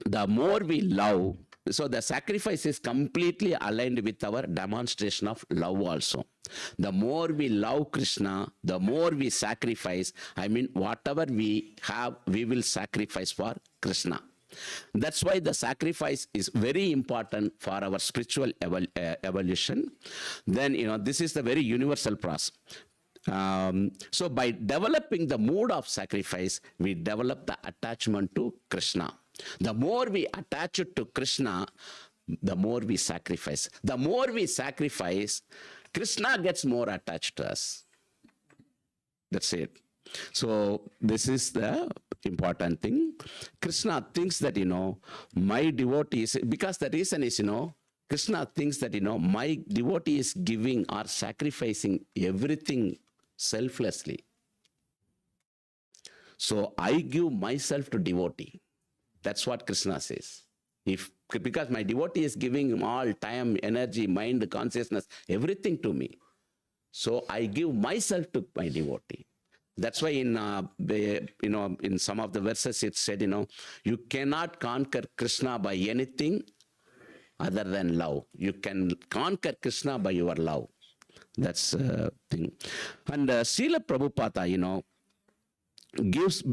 the more we love, so the sacrifice is completely aligned with our demonstration of love also. The more we love Krishna, the more we sacrifice. Whatever we have, we will sacrifice for Krishna. That's why the sacrifice is very important for our spiritual evolution. Then, this is the very universal process. So by developing the mood of sacrifice, we develop the attachment to Krishna. The more we attach it to Krishna, the more we sacrifice. The more we sacrifice, Krishna gets more attached to us. That's it. So this is the important thing. Krishna thinks that, my devotees, because the reason is, Krishna thinks that, my devotee is giving or sacrificing everything selflessly. So I give myself to devotee. That's what Krishna says. Because my devotee is giving all time, energy, mind, consciousness, everything to me. So I give myself to my devotee. That's why in some of the verses it said, you cannot conquer Krishna by anything other than love. You can conquer Krishna by your love. That's the thing. And Srila Prabhupada, gives,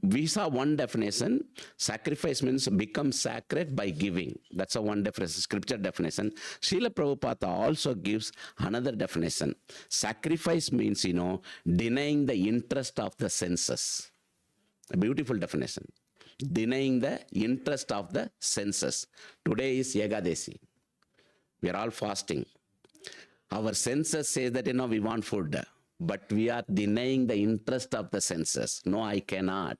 we saw one definition. Sacrifice means become sacred by giving. That's a one definition, scripture definition. Srila Prabhupada also gives another definition. Sacrifice means, denying the interest of the senses. A beautiful definition. Denying the interest of the senses. Today is Yegadesi. We are all fasting. Our senses say that, we want food. but we are denying the interest of the senses. No, I cannot.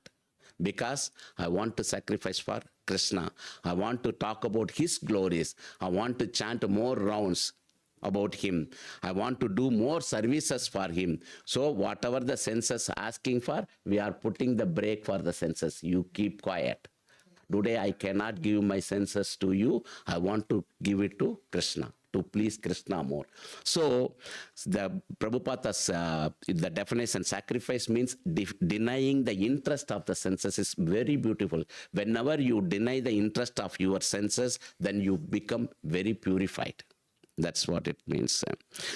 Because I want to sacrifice for Krishna. I want to talk about his glories. I want to chant more rounds about him. I want to do more services for him. So whatever the senses asking for, we are putting the brake for the senses. You keep quiet. Today I cannot give my senses to you. I want to give it to Krishna, to please Krishna more. So the Prabhupada's the definition, sacrifice means denying the interest of the senses is very beautiful. Whenever you deny the interest of your senses, then you become very purified. That's what it means.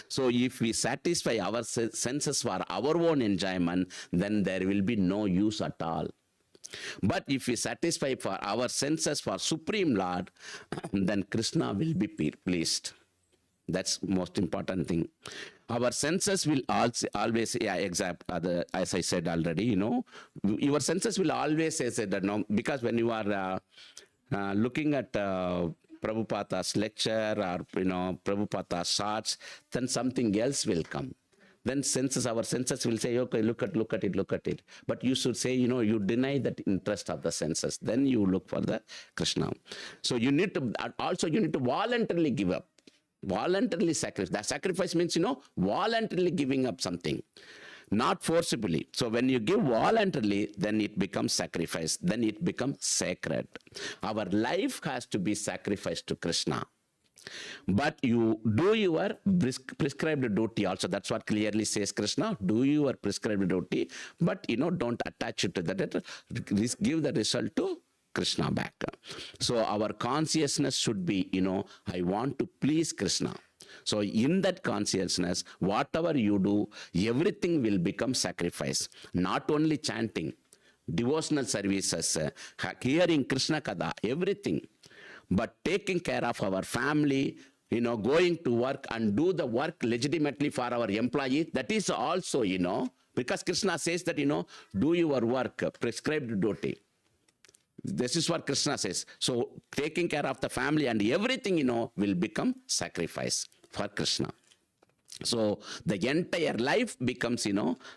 So if we satisfy our senses for our own enjoyment, then there will be no use at all. But if we satisfy for our senses for Supreme Lord, then Krishna will be pleased. That's most important thing. Our senses will always, as I said already, your senses will always say that, no, because when you are looking at Prabhupada's lecture or, Prabhupada's shots, then something else will come. Then our senses will say, okay, look at it. But you should say, you deny that interest of the senses. Then you look for the Krishna. So you need to voluntarily give up. Voluntarily sacrifice. That sacrifice means, voluntarily giving up something. Not forcibly. So when you give voluntarily, then it becomes sacrifice. Then it becomes sacred. Our life has to be sacrificed to Krishna. But you do your prescribed duty also. That's what clearly says Krishna. Do your prescribed duty, but don't attach it to that. Give the result to Krishna back. So our consciousness should be, I want to please Krishna. So in that consciousness, whatever you do, everything will become sacrifice. Not only chanting, devotional services, hearing Krishna Katha, everything. But taking care of our family, going to work and do the work legitimately for our employees, that is also, because Krishna says that, do your work, prescribed duty. This is what Krishna says. So taking care of the family and everything, will become sacrifice for Krishna. So the entire life becomes,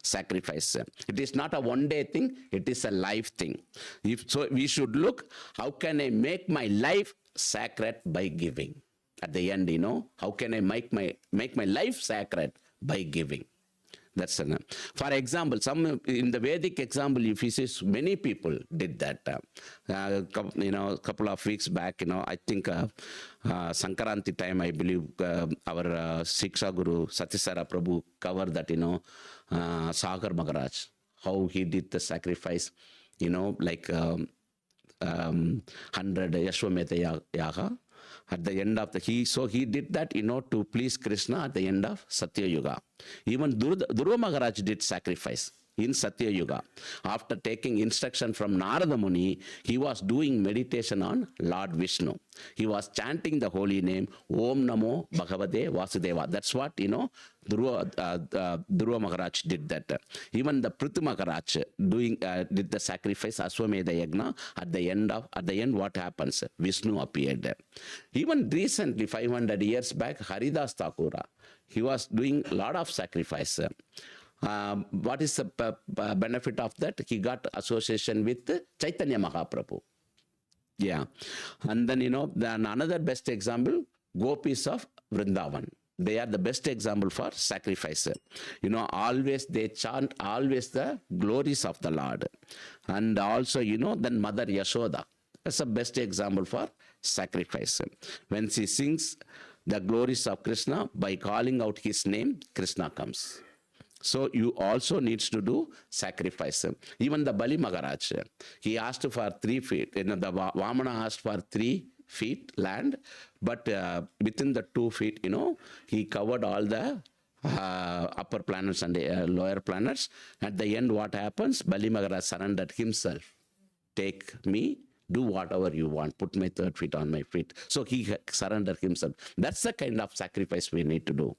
sacrifice. It is not a one-day thing. It is a life thing. So we should look, how can I make my life sacred by giving? At the end, how can I make my life sacred by giving? That's enough. For example, in the Vedic example, if you see, many people did that. A couple of weeks back, I think Sankaranti time, I believe our Siksha Guru Satisara Prabhu covered that, Sagar Maharaj, how he did the sacrifice, like 100 Yashwamedha Yaga. At the end of he did that, to please Krishna at the end of Satya Yuga. Even Dhruva Maharaj did sacrifice in Satya Yuga. After taking instruction from Narada Muni, he was doing meditation on Lord Vishnu. He was chanting the holy name, Om Namo Bhagavate Vasudeva. That's what, Dhruva Maharaj did that. Even the Prithu Maharaj did the sacrifice, Aswamedha Yagna. At the end, what happens? Vishnu appeared. Even recently, 500 years back, Haridas Thakura, he was doing a lot of sacrifice. What is the benefit of that? He got association with Chaitanya Mahaprabhu. Yeah. And then, then another best example, Gopis of Vrindavan. They are the best example for sacrifice. Always they chant always the glories of the Lord. And also, then Mother Yashoda. That's the best example for sacrifice. When she sings the glories of Krishna, by calling out his name, Krishna comes. So you also needs to do sacrifice. Even the Bali Maharaj, he asked for 3 feet. The Vamana asked for 3 feet land, but within the 2 feet, he covered all the upper planets and lower planets. At the end, what happens? Bali Maharaj surrendered himself. Take me. Do whatever you want. Put my 3rd feet on my feet. So he surrendered himself. That's the kind of sacrifice we need to do.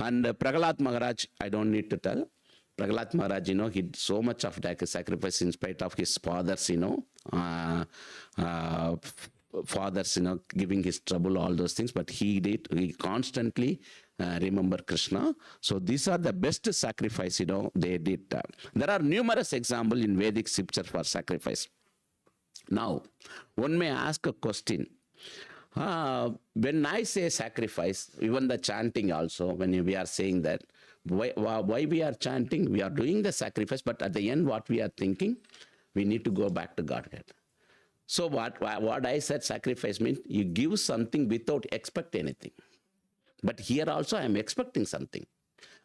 And Prahlad Maharaj, I don't need to tell. Prahlad Maharaj, he did so much of sacrifice in spite of his father's, fathers, giving his trouble, all those things, but he constantly remember Krishna. So these are the best sacrifice, they did. There are numerous examples in Vedic scripture for sacrifice. Now, one may ask a question. When I say sacrifice, even the chanting also, when we are saying that, why we are chanting? We are doing the sacrifice, but at the end, what we are thinking? We need to go back to Godhead. So what I said, sacrifice means you give something without expect anything. But here also I am expecting something.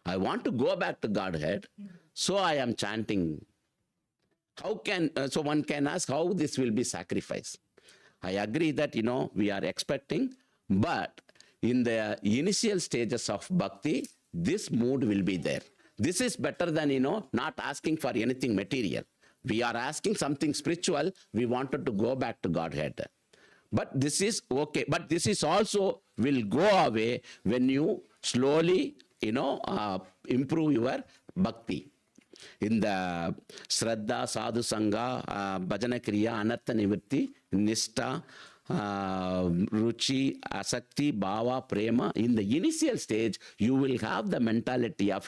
I want to go back to Godhead, so I am chanting. So one can ask how this will be sacrifice. I agree that, we are expecting, but in the initial stages of bhakti, this mood will be there. This is better than, not asking for anything material. We are asking something spiritual. We wanted to go back to Godhead. But this is okay. But this is also will go away when you slowly, improve your bhakti. In the Shraddha, Sadhu Sangha, Bhajana Kriya, Anartha Nivritti, Nishta, Ruchi, Asakti, Bhava, Prema, in the initial stage, you will have the mentality of,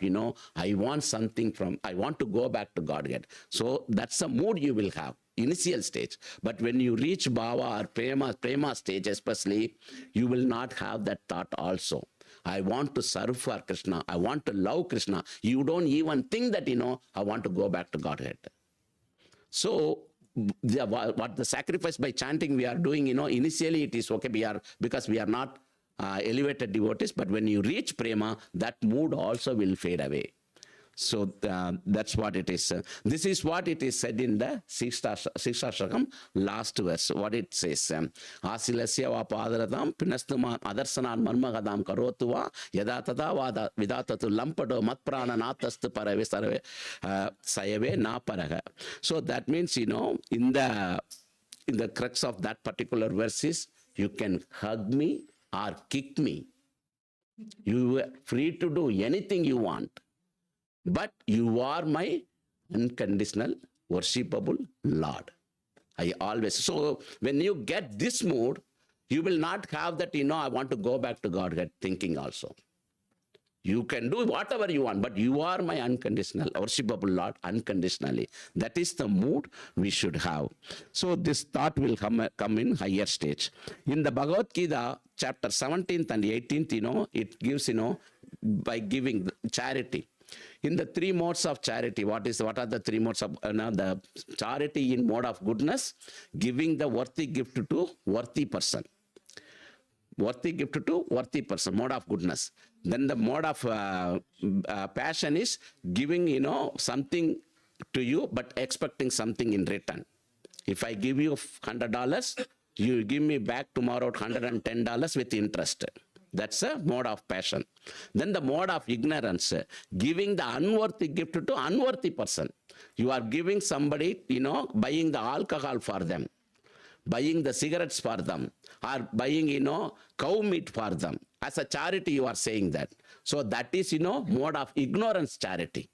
I want something I want to go back to Godhead. So that's the mood you will have, initial stage. But when you reach Bhava or Prema stage especially, you will not have that thought also. I want to serve for Krishna. I want to love Krishna. You don't even think that, I want to go back to Godhead. So, what the sacrifice by chanting we are doing, initially it is okay, because we are not elevated devotees, but when you reach prema, that mood also will fade away. So that's what it is. This is what it is said in the Sikshashtakam, last verse. What it says, Asilasya va padaradam pinastuma adarsanan marmagadam karotuva yada tada vada vidatatu lampado matprana natastu parave sarve sayave na paraga. So that means, in the crux of that particular verse is, you can hug me or kick me. You are free to do anything you want. But you are my unconditional, worshipable Lord. I always. So when you get this mood, you will not have that, I want to go back to Godhead thinking also. You can do whatever you want, but you are my unconditional, worshipable Lord unconditionally. That is the mood we should have. So this thought will come in higher stage. In the Bhagavad Gita, chapter 17th and 18th, it gives, by giving charity. In the three modes of charity, what are the three modes of the charity in mode of goodness? Giving the worthy gift to worthy person. Worthy gift to worthy person, mode of goodness. Then the mode of passion is giving, something to you, but expecting something in return. If I give you $100, you give me back tomorrow $110 with interest. That's a mode of passion. Then the mode of ignorance, giving the unworthy gift to unworthy person. You are giving somebody, buying the alcohol for them, buying the cigarettes for them, or buying, cow meat for them. As a charity, you are saying that. So that is, mode of ignorance charity.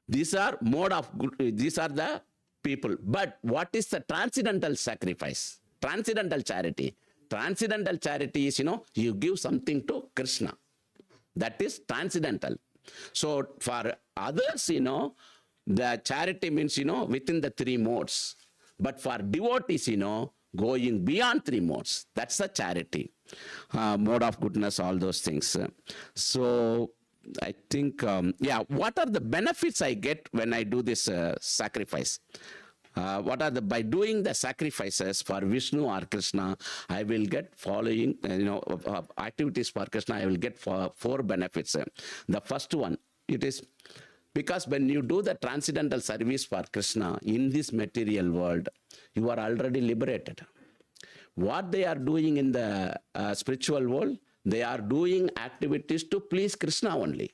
These are these are the people. But what is the transcendental sacrifice? Transcendental charity. Transcendental charity is, you give something to Krishna. That is transcendental. So for others, the charity means, within the three modes. But for devotees, going beyond three modes. That's the charity. Mode of goodness, all those things. So I think, what are the benefits I get when I do this sacrifice? By doing the sacrifices for Vishnu or Krishna, I will get following, activities for Krishna, I will get four benefits. The first one, it is because when you do the transcendental service for Krishna in this material world, you are already liberated. What they are doing in the spiritual world, they are doing activities to please Krishna only.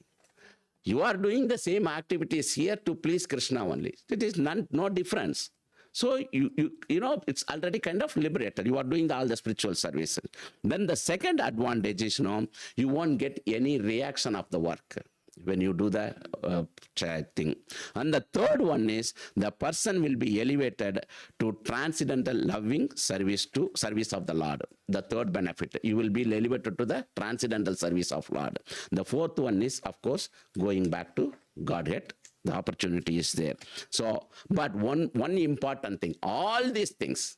You are doing the same activities here to please Krishna only. It is no difference. So, it's already kind of liberated. You are doing all the spiritual services. Then the second advantage is, you won't get any reaction of the work. when you do the thing. And the third one is the person will be elevated to transcendental loving service to service of the Lord. The third benefit, you will be elevated to the transcendental service of Lord. The fourth one is, of course, going back to Godhead. The opportunity is there. So, but one important thing, all these things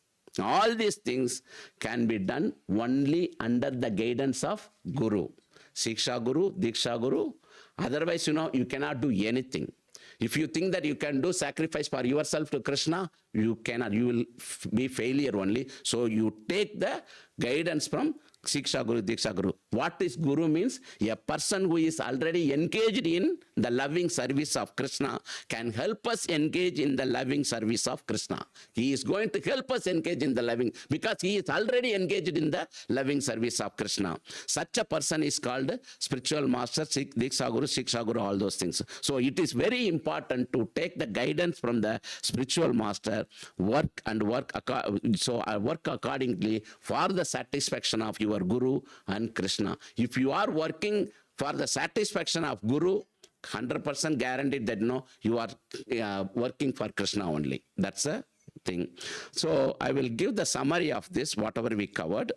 can be done only under the guidance of Guru. Siksha Guru, Diksha Guru. Otherwise, you cannot do anything. If you think that you can do sacrifice for yourself to Krishna, you cannot. You will be failure only. So you take the guidance from Siksha Guru, Diksha Guru. What is Guru means? A person who is already engaged in the loving service of Krishna can help us engage in the loving service of Krishna. He is going to help us engage in the loving, because he is already engaged in the loving service of Krishna. Such a person is called spiritual master, Diksha Guru, Siksha Guru, all those things. So it is very important to take the guidance from the spiritual master, work accordingly for the satisfaction of your Guru and Krishna. If you are working for the satisfaction of Guru, 100% guaranteed that you are working for Krishna only. That's a thing. So I will give the summary of this, whatever we covered.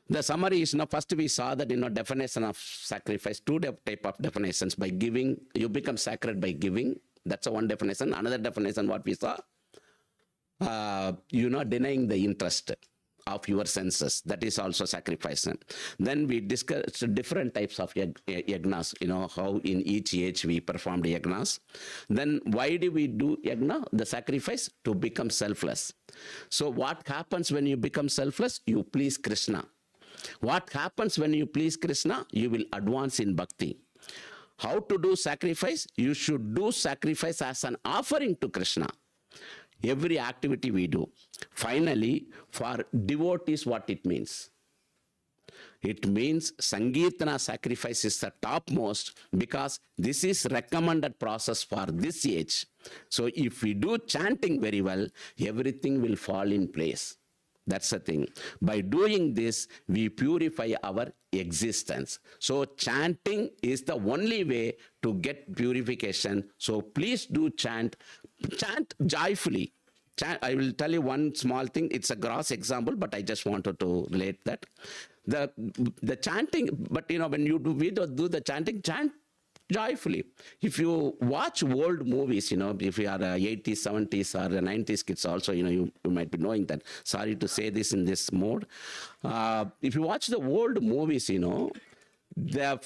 The summary is, first we saw that, definition of sacrifice, two type of definitions. By giving, you become sacred by giving. That's a one definition. Another definition, what we saw, denying the interest of your senses. That is also sacrifice. Then we discussed different types of yagnas, how in each age we performed yagnas. Then why do we do yagna, the sacrifice? To become selfless. So what happens when you become selfless? You please Krishna. What happens when you please Krishna? You will advance in bhakti. How to do sacrifice? You should do sacrifice as an offering to Krishna. Every activity we do. Finally, for devotees, what it means? It means Sankirtana sacrifice is the topmost, because this is recommended process for this age. So if we do chanting very well, everything will fall in place. That's the thing. By doing this, we purify our existence. So chanting is the only way to get purification. So please do chant joyfully. I will tell you one small thing. It's a gross example, but I just wanted to relate that. The chanting, but when we do the chanting, chant joyfully. If you watch old movies, if you are 80s, 70s or 90s kids also, you might be knowing that. Sorry to say this in this mode. If you watch the old movies, there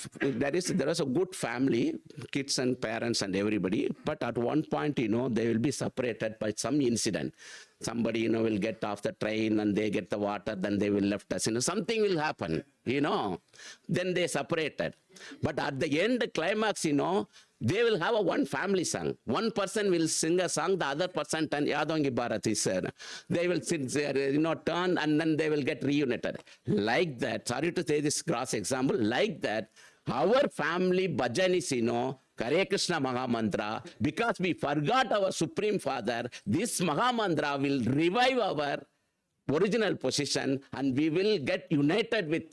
is a good family, kids and parents and everybody, but at one point, they will be separated by some incident. Somebody, will get off the train and they get the water, then they will left us. Something will happen, then they separated. But at the end, climax, they will have a one family song. One person will sing a song, the other person turn, Yadongi Bharati sir. They will sit there, turn, and then they will get reunited. Like that, sorry to say this gross example, like that, our family bhajan is, Hare Krishna Maha Mantra, because we forgot our Supreme Father, this Maha Mantra will revive our original position and we will get united with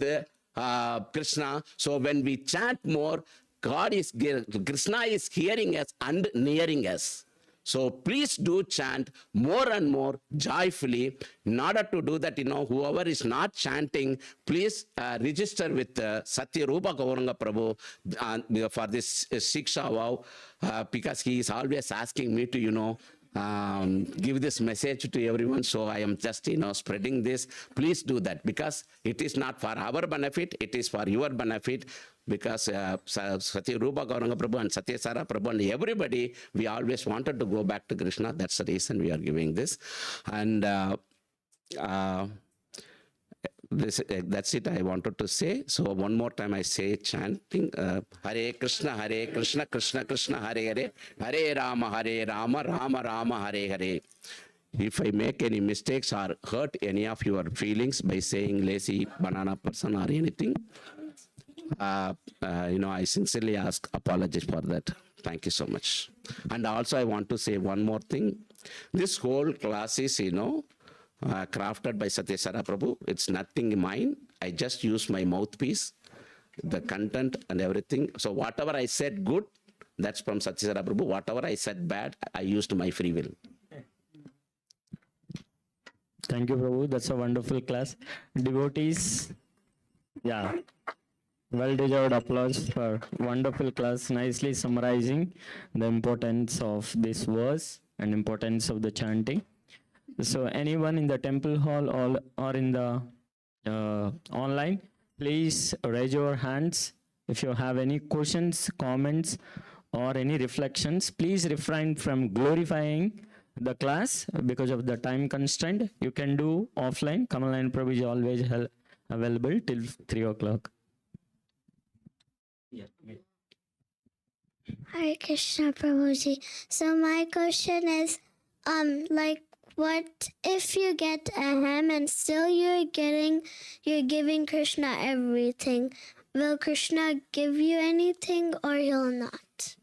Krishna. So when we chant more, Krishna is hearing us and nearing us. So please do chant more and more joyfully. In order to do that, whoever is not chanting, please register with Satya Rupa Gauranga Prabhu for this Siksha vow, because he is always asking me to, give this message to everyone. So I am just, spreading this. Please do that, because it is not for our benefit, it is for your benefit. Because Satya Rupa Gauranga Prabhu and Satya Sara Prabhu and everybody, we always wanted to go back to Krishna. That's the reason we are giving this. And that's it I wanted to say. So one more time I say chanting Hare Krishna, Krishna Krishna, Hare Hare, Hare Rama, Rama Rama, Hare Hare. If I make any mistakes or hurt any of your feelings by saying lazy banana person or anything, I sincerely ask apologies for that. Thank you so much. And also I want to say one more thing. This whole class is, crafted by Satya Sara Prabhu. It's nothing mine. I just use my mouthpiece. the content and everything. So whatever I said good, that's from Satyasara Prabhu. Whatever I said bad, I used my free will. Thank you, Prabhu. That's a wonderful class. Devotees, yeah, well-deserved applause for wonderful class, nicely summarizing the importance of this verse and importance of the chanting. So anyone in the temple hall or in the online, please raise your hands. If you have any questions, comments, or any reflections, please refrain from glorifying the class because of the time constraint. You can do offline. Kamalayan Prabhu is always available till 3 o'clock. Hare Krishna Prabhuji. So my question is, like, what if you get a ham and still you're giving Krishna everything? Will Krishna give you anything or he'll not?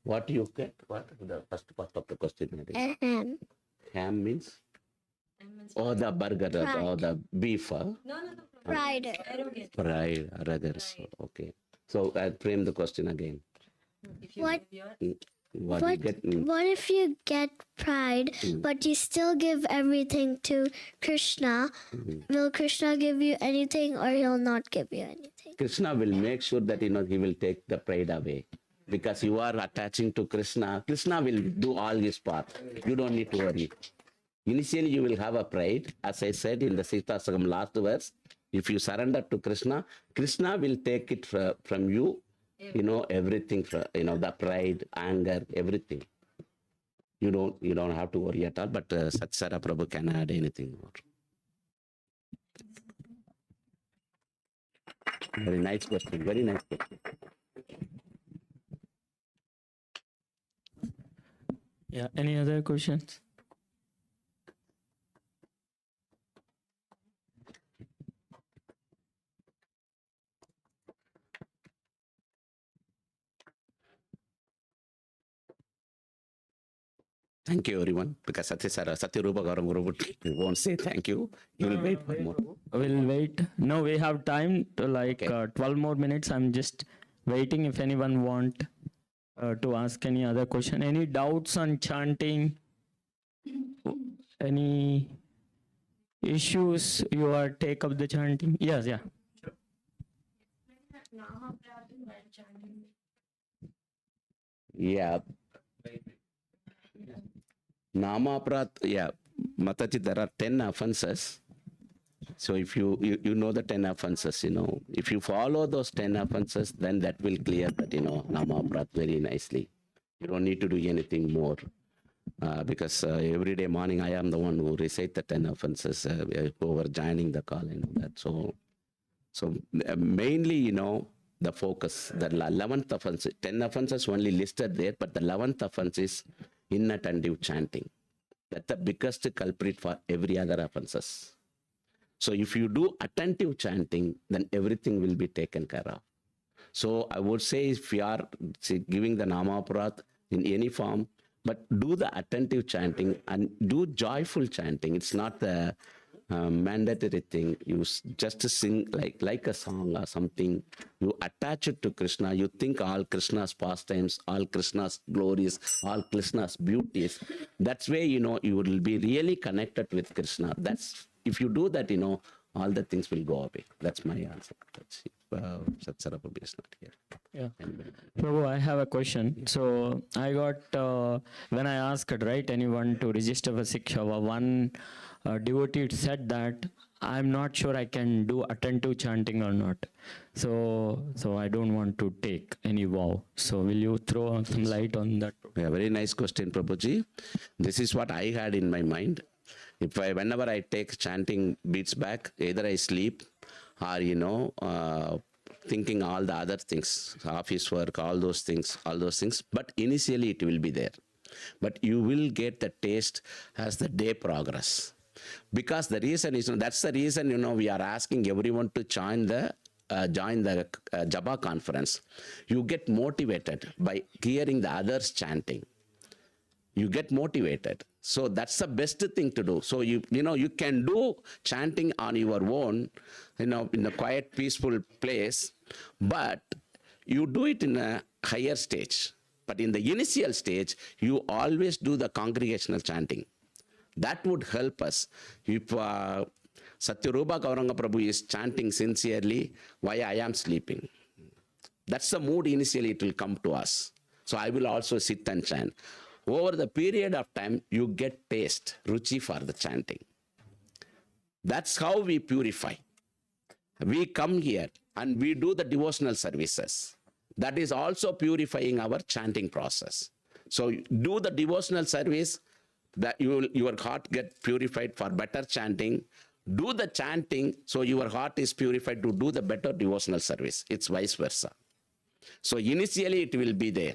What you get? What the first part of the question? A ham. Ham means? Oh, the burger or the beef. Fried. Fried, rather. So, okay. So I'll frame the question again. What What you get? what if you get pride, but you still give everything to Krishna? Will Krishna give you anything or he'll not give you anything? Krishna will make sure that he will take the pride away. Because you are attaching to Krishna, Krishna will do all his part. You don't need to worry. Initially, you will have a pride. As I said in the Sita Sagam last verse, if you surrender to Krishna, Krishna will take it from you, everything, the pride, anger, everything. You don't have to worry at all, but Satyasara Prabhu can add anything more. Very nice question, very nice question. Yeah, any other questions? Thank you, everyone. Because Satyarupa Gauram Guru won't say thank you. He will wait for more. We'll wait. No, we have time to 12 more minutes. I'm just waiting if anyone want to ask any other question. Any doubts on chanting? Any issues you are take up the chanting? Yes, yeah. Yeah. Namaprat, yeah. Mataji, there are 10 offenses. So if you know the 10 offenses, if you follow those 10 offenses, then that will clear that, Namaprat very nicely. You don't need to do anything more. Because every day morning, I am the one who recite the 10 offenses who are joining the call, that. So mainly, the focus, the 11th offense, 10 offenses only listed there, but the 11th offense is inattentive chanting. That's the biggest culprit for every other offenses. So if you do attentive chanting, then everything will be taken care of. So I would say if you are giving the Namaparat in any form, but do the attentive chanting and do joyful chanting. It's not the mandatory thing. You just sing like a song or something. You attach it to Krishna. You think all Krishna's pastimes, all Krishna's glories, all Krishna's beauties. That's where, you will be really connected with Krishna. That's, if you do that, all the things will go away. That's my answer. That's it. Satsara Prabhu is not here. Yeah. Prabhu, I have a question. So I got, when I asked, right, anyone to register for Sikshava, one devotee said that I'm not sure I can do attentive chanting or not. So I don't want to take any vow. So will you throw some light on that? Yeah, very nice question, Prabhuji. This is what I had in my mind. Whenever I take chanting beats back, either I sleep or, thinking all the other things, office work, all those things. But initially it will be there. But you will get the taste as the day progress. Because the reason is, that's the reason, we are asking everyone to join the Japa conference. You get motivated by hearing the others chanting. you get motivated. So that's the best thing to do. So you can do chanting on your own, in a quiet, peaceful place, but you do it in a higher stage. But in the initial stage, you always do the congregational chanting. That would help us. If Satyarupa Gauranga Prabhu is chanting sincerely, why I am sleeping? That's the mood initially it will come to us. So I will also sit and chant. Over the period of time, you get taste, ruchi for the chanting. That's how we purify. We come here and we do the devotional services. That is also purifying our chanting process. So do the devotional service, that your heart get purified for better chanting. Do the chanting so your heart is purified to do the better devotional service. It's vice versa. So initially it will be there.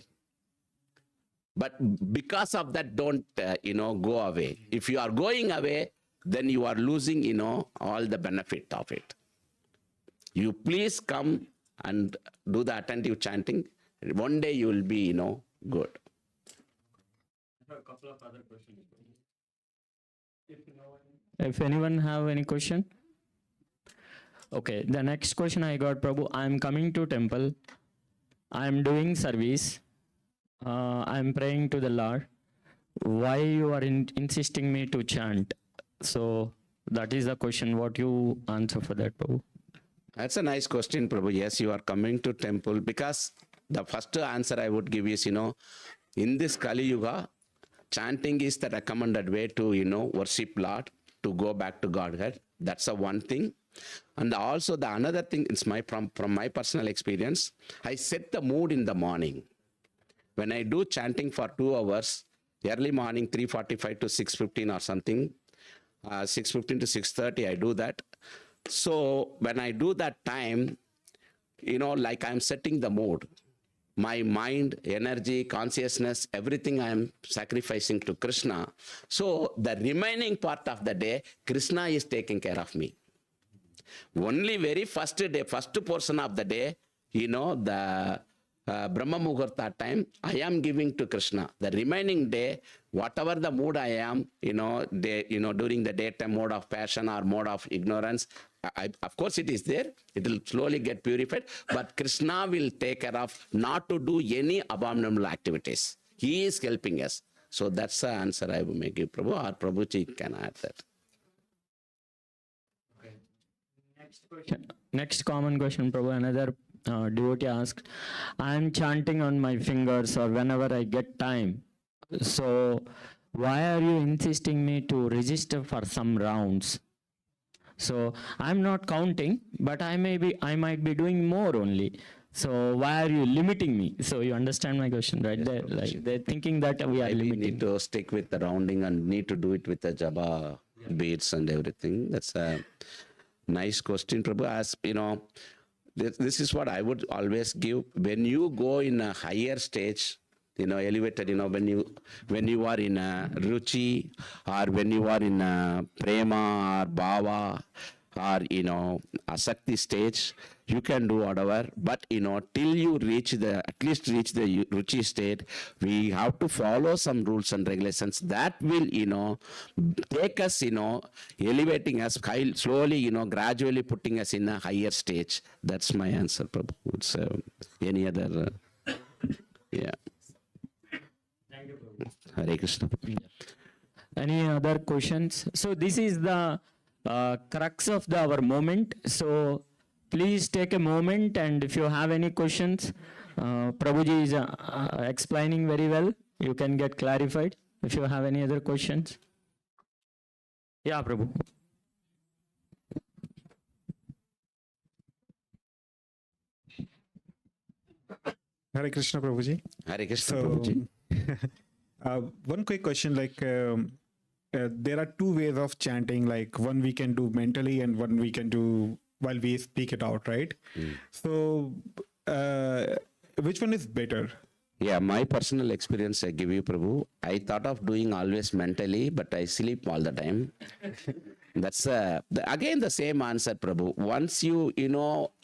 But because of that, don't, go away. If you are going away, then you are losing, all the benefit of it. You please come and do the attentive chanting. One day you will be, good. I have a couple of other questions. If anyone have any question? Okay, the next question I got, Prabhu, I am coming to temple. I am doing service. I am praying to the Lord. Why you are insisting me to chant? So that is the question. What you answer for that, Prabhu? That's a nice question, Prabhu. Yes, you are coming to temple because the first answer I would give is, in this Kali Yuga, chanting is the recommended way to, worship Lord, to go back to Godhead. That's the one thing. And also the another thing is from my personal experience, I set the mood in the morning. When I do chanting for 2 hours, early morning 3:45 to 6:15 or something, 6:15 to 6:30, I do that. So when I do that time, like I'm setting the mood. My mind, energy, consciousness, everything I am sacrificing to Krishna. So the remaining part of the day, Krishna is taking care of me. Only very first portion of the day, the Brahma Muhurta time, I am giving to Krishna. The remaining day, whatever the mood I am, during the daytime mode of passion or mode of ignorance, of course it is there. It will slowly get purified, but Krishna will take care of not to do any abominable activities. He is helping us. So that's the answer I may give, Prabhu, or Prabhuji can add that. Okay. Next question. Next common question, Prabhu. Another devotee asked, I am chanting on my fingers or whenever I get time. So why are you insisting me to register for some rounds? So I'm not counting, but I might be doing more only. So why are you limiting me? So you understand my question, right? Yes, they're thinking that we are limiting. Need to stick with the rounding and need to do it with the japa beads and everything. That's a nice question, Prabhu. As this is what I would always give. When you go in a higher stage, elevated, when you are in a ruchi, or when you are in a prema or bhava, or, asakti stage, you can do whatever. But, till you at least reach the ruchi state, we have to follow some rules and regulations that will, take us, elevating us slowly, gradually putting us in a higher stage. That's my answer, Prabhu. It's any other, yeah. Hare Krishna. Any other questions? So this is the crux of our moment. So please take a moment, and if you have any questions, Prabhuji is explaining very well. You can get clarified. If you have any other questions. Yeah, Prabhu. Hare Krishna, Prabhuji. Hare Krishna, Prabhuji. One quick question, there are 2 ways of chanting, like one we can do mentally and one we can do while we speak it out, right? So which one is better? Yeah, my personal experience I give you, Prabhu. I thought of doing always mentally, but I sleep all the time. That's again the same answer, Prabhu. Once you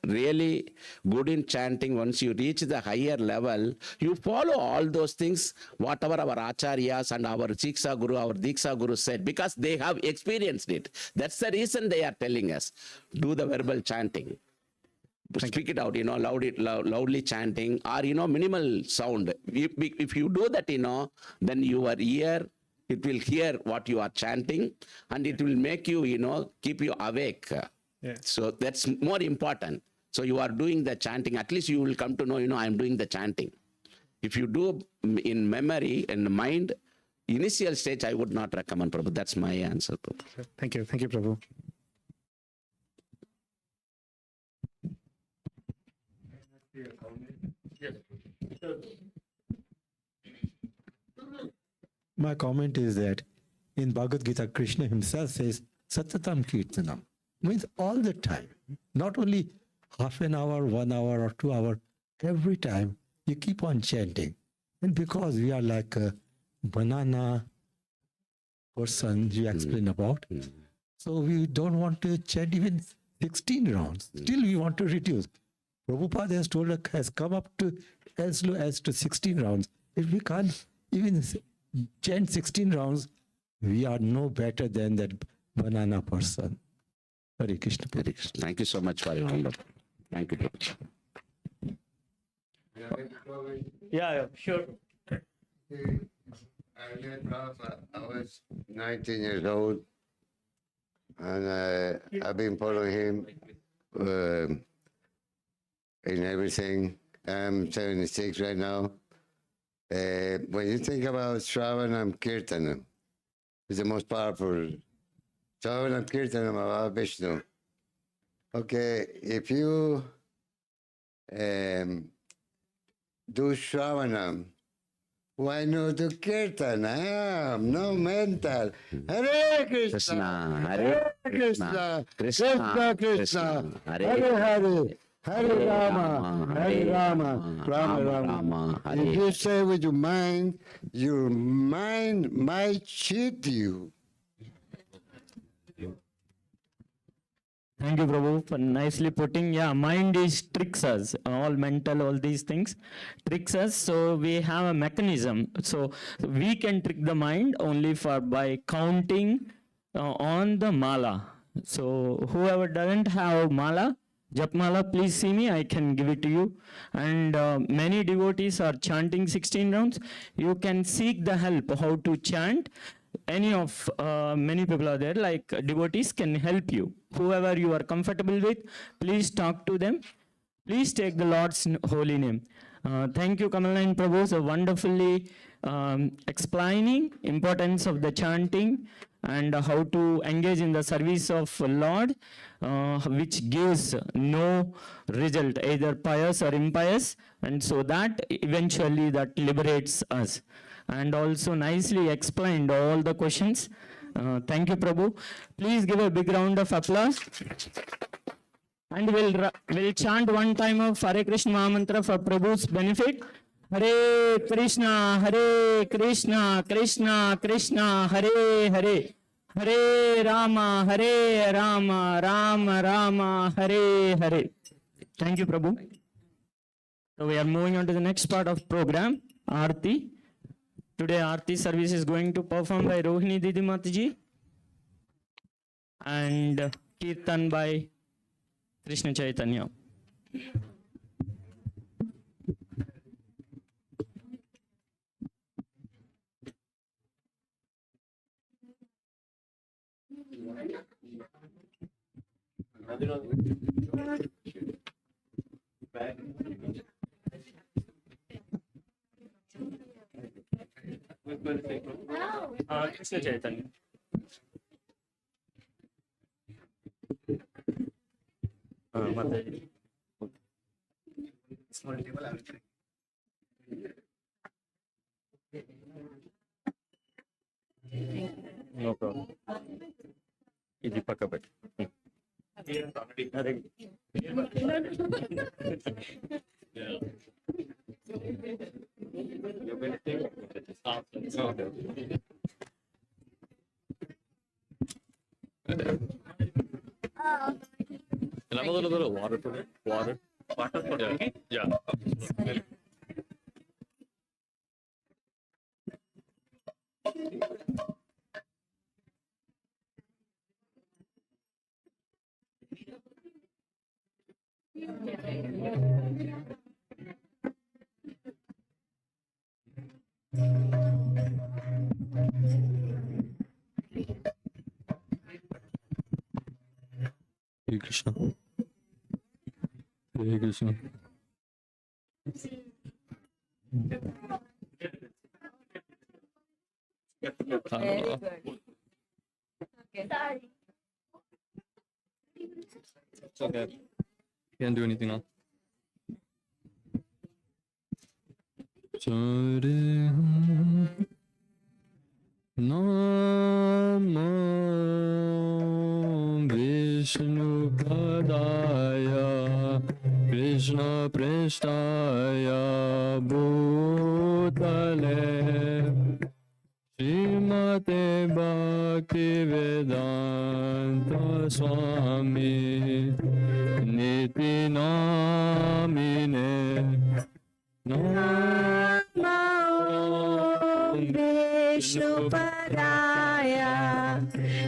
really good in chanting, once you reach the higher level, you follow all those things, whatever our acharyas and our Shiksha Guru, our Diksha Guru said, because they have experienced it. That's the reason they are telling us, do the verbal chanting. Speak it out, loudly chanting, or, minimal sound. If you do that, then your ear, it will hear what you are chanting, and it will make you, keep you awake. Yeah. So that's more important. So you are doing the chanting. At least you will come to know, I am doing the chanting. If you do in memory and mind, initial stage, I would not recommend, Prabhu. That's my answer, Prabhu. Thank you. Thank you, Prabhu. My comment is that in Bhagavad Gita, Krishna himself says, Satatam Kirtanam, means all the time, not only half an hour, 1 hour, or 2 hours, every time you keep on chanting. And because we are like a banana person you explain about, so we don't want to chant even 16 rounds. Still we want to reduce. Prabhupada has told us, has come up to as low as to 16 rounds. If we can't even chant 16 rounds, we are no better than that banana person. Hare Krishna. Hare Krishna. Thank you so much for your wonderful. Thank you, Prabhu. Yeah, sure. I met Rafa. I was 19 years old, and I've been following him in everything. I'm 76 right now. When you think about Shravanam Kirtanam, it's the most powerful. Shravanam Kirtanam about Vishnu. Okay, if you do Shravanam, why not do Kirtan? I am no mental. Hare Krishna, Hare Krishna, Krishna, Krishna, Hare Hare, Hare Rama, Hare Rama, Rama Rama. If you say with your mind might cheat you. Thank you, Prabhu, for nicely putting. Yeah, mind is tricks us. All mental, all these things tricks us. So we have a mechanism. So we can trick the mind only by counting on the mala. So whoever doesn't have mala, Japmala, please see me, I can give it to you. And many devotees are chanting 16 rounds. You can seek the help how to chant. Many people are there, like devotees can help you. Whoever you are comfortable with, please talk to them. Please take the Lord's holy name. Thank you, Kamalayan Prabhu, so wonderfully explaining importance of the chanting and how to engage in the service of Lord, which gives no result, either pious or impious, and so that eventually that liberates us. And also nicely explained all the questions. Thank you, Prabhu. Please give a big round of applause. And we'll chant one time of Hare Krishna Mahamantra for Prabhu's benefit. Hare Krishna, Krishna Krishna, Hare Hare. Hare Rama, Rama Rama, Hare Hare. Thank you, Prabhu. So we are moving on to the next part of program, Arati. Today, Arati service is going to perform by Rohini Didi Mataji and Kirtan by Krishna Chaitanya. Krishna Chaitanya. No problem. Idi pakka bet. Can I have a little bit of water for me? Water. Yeah. Yeah. Hare Krishna. Hare Krishna. It's okay. Can't do anything now. Namo Vishnu Padaya Krishna Prestaya Bhutale Srimate Bhakti Vedanta Swami Niti Namine Namo Vishnu Padaya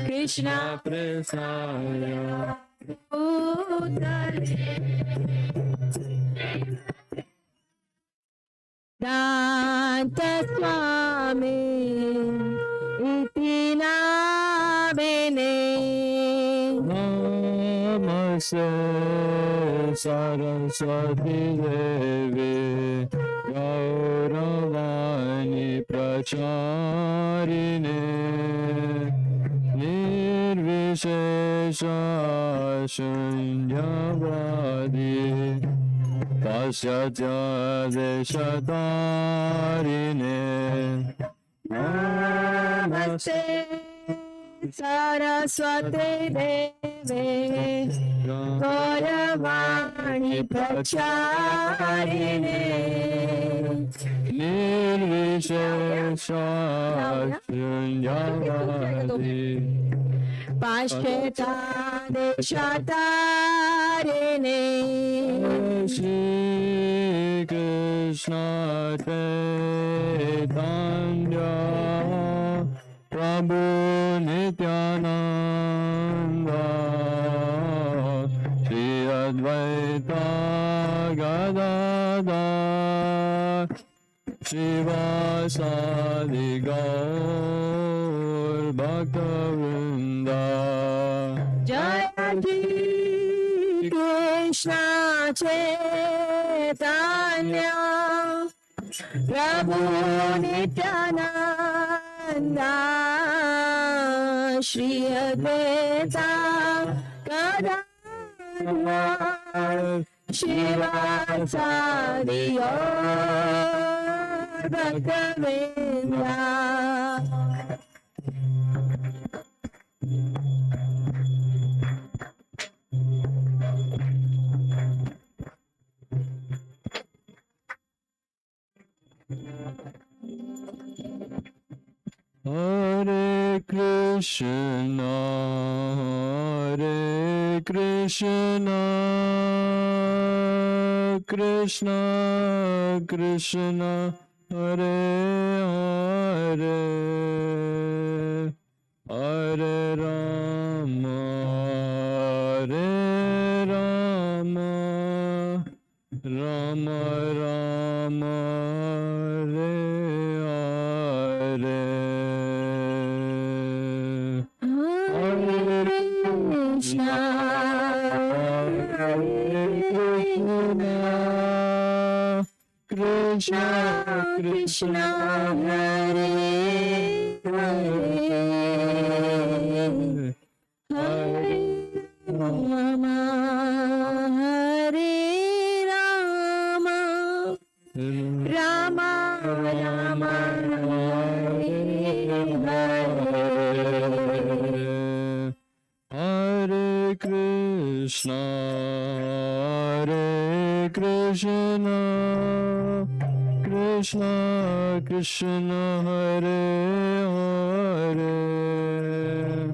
Krishna Prestaya Danta Swami Iti Namine Namaste Saraswati Devi Gauravani Pracharine Nirvishesha Shunyavadi Pasyatya Deshatarine Namaste Saraswati Devi Gauravani Pracharine Nirvishesha Shunyavadi Pashyata Deshatarine Shri Krishna Chaitanya Prabhu Nityananda Shri Advaita Gadadhar Shivasadi Gaur Bhaktavinda Jaya Shri Krishna Chaitanya Prabhu Nityananda Shri Advaita Gadadhar Shivasadi Gaur Bhaktavinda Hare Krishna, Hare Krishna, Krishna Krishna, Hare Hare, Hare Rama, Hare Rama, Rama Rama, Hare Hare. Krishna Krishna Krishna Hare Hare Hare Rama Hare Rama Rama Rama Hare Krishna, Hare Krishna, Krishna Krishna, Hare Hare,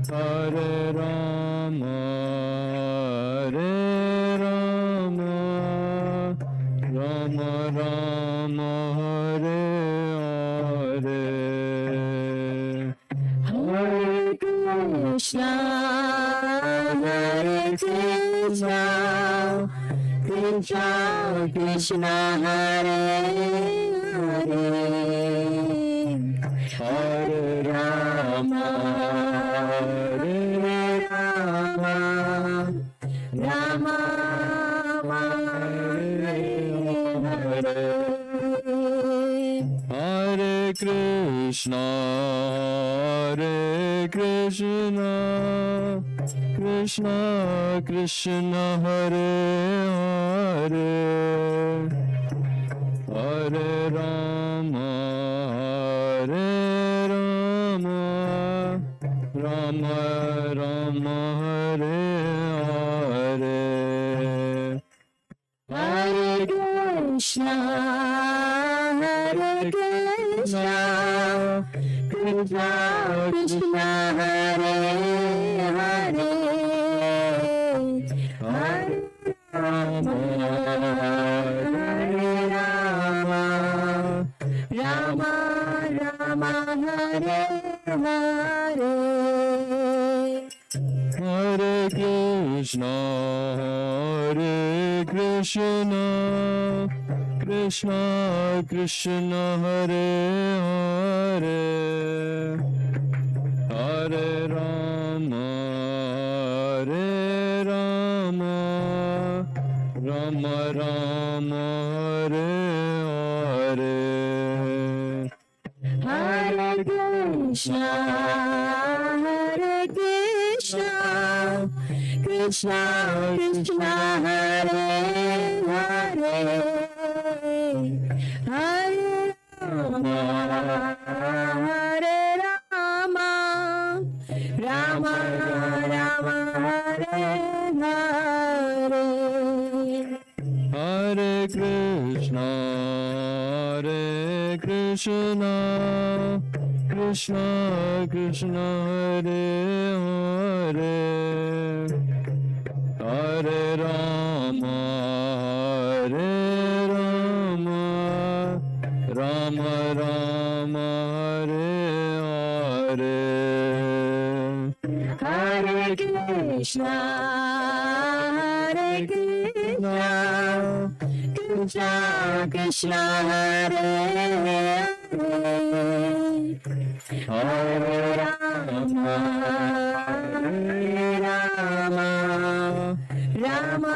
Hare Rama, Hare Rama, Rama Rama, Hare Hare. Hare Krishna, Hare Krishna, Krishna Krishna, Hare Hare, Hare Rama, Hare Rama, Rama Hare Hare. Hare Krishna, Hare Krishna, Krishna Krishna, Hare Hare, Hare Rama, Hare Rama, Rama Rama, Hare Hare. Hare Krishna, Hare Krishna, Krishna Krishna, Hare Hare, Hare Rama, Hare Rama, Rama Rama, Hare Hare. Hare Krishna, Hare Krishna, Krishna Krishna, Hare Hare, Hare Rama, Hare Rama, Rama Rama, Hare Hare. Hare Krishna, Hare Krishna, Krishna Krishna, Hare Hare, Hare Rama, Hare Rama, Rama Rama, Hare Hare. Hare Krishna, Hare Krishna, Krishna Krishna, Hare Hare, Hare Rama, Hare Rama, Rama Rama, Hare Hare. Hare Krishna, Hare Krishna, Krishna Krishna, Hare Hare, Hare Rama, Hare Rama, Rama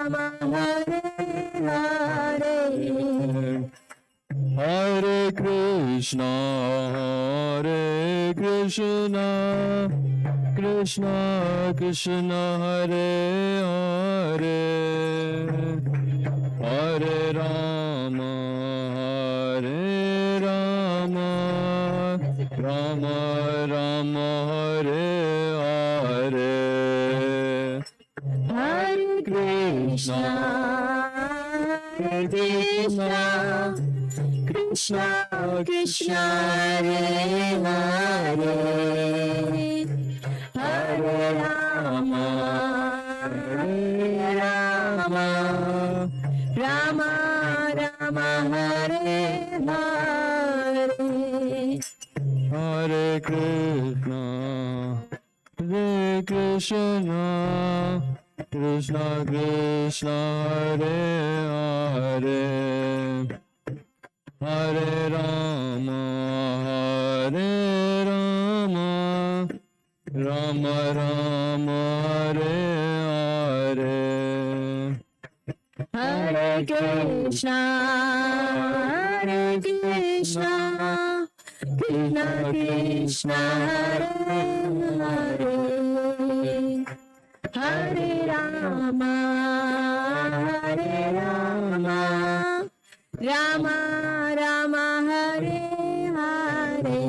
Rama, Hare Hare. Hare Krishna, Hare Krishna, Krishna Krishna, Hare Hare, Hare Rama, Hare Rama, Rama Rama, Hare Hare. Hare Krishna, Hare Krishna, Krishna Krishna, Hare Hare, Hare Rama, Hare Rama, Rama Rama, Hare Hare. Hare Krishna, Hare Krishna, Krishna Krishna, Hare Hare, Hare Rama, Hare Rama, Rama Rama, Hare Hare. Hare Krishna, Hare Krishna, Krishna Krishna, Hare Hare, Hare Rama, Hare Rama, Rama Rama, Hare Hare.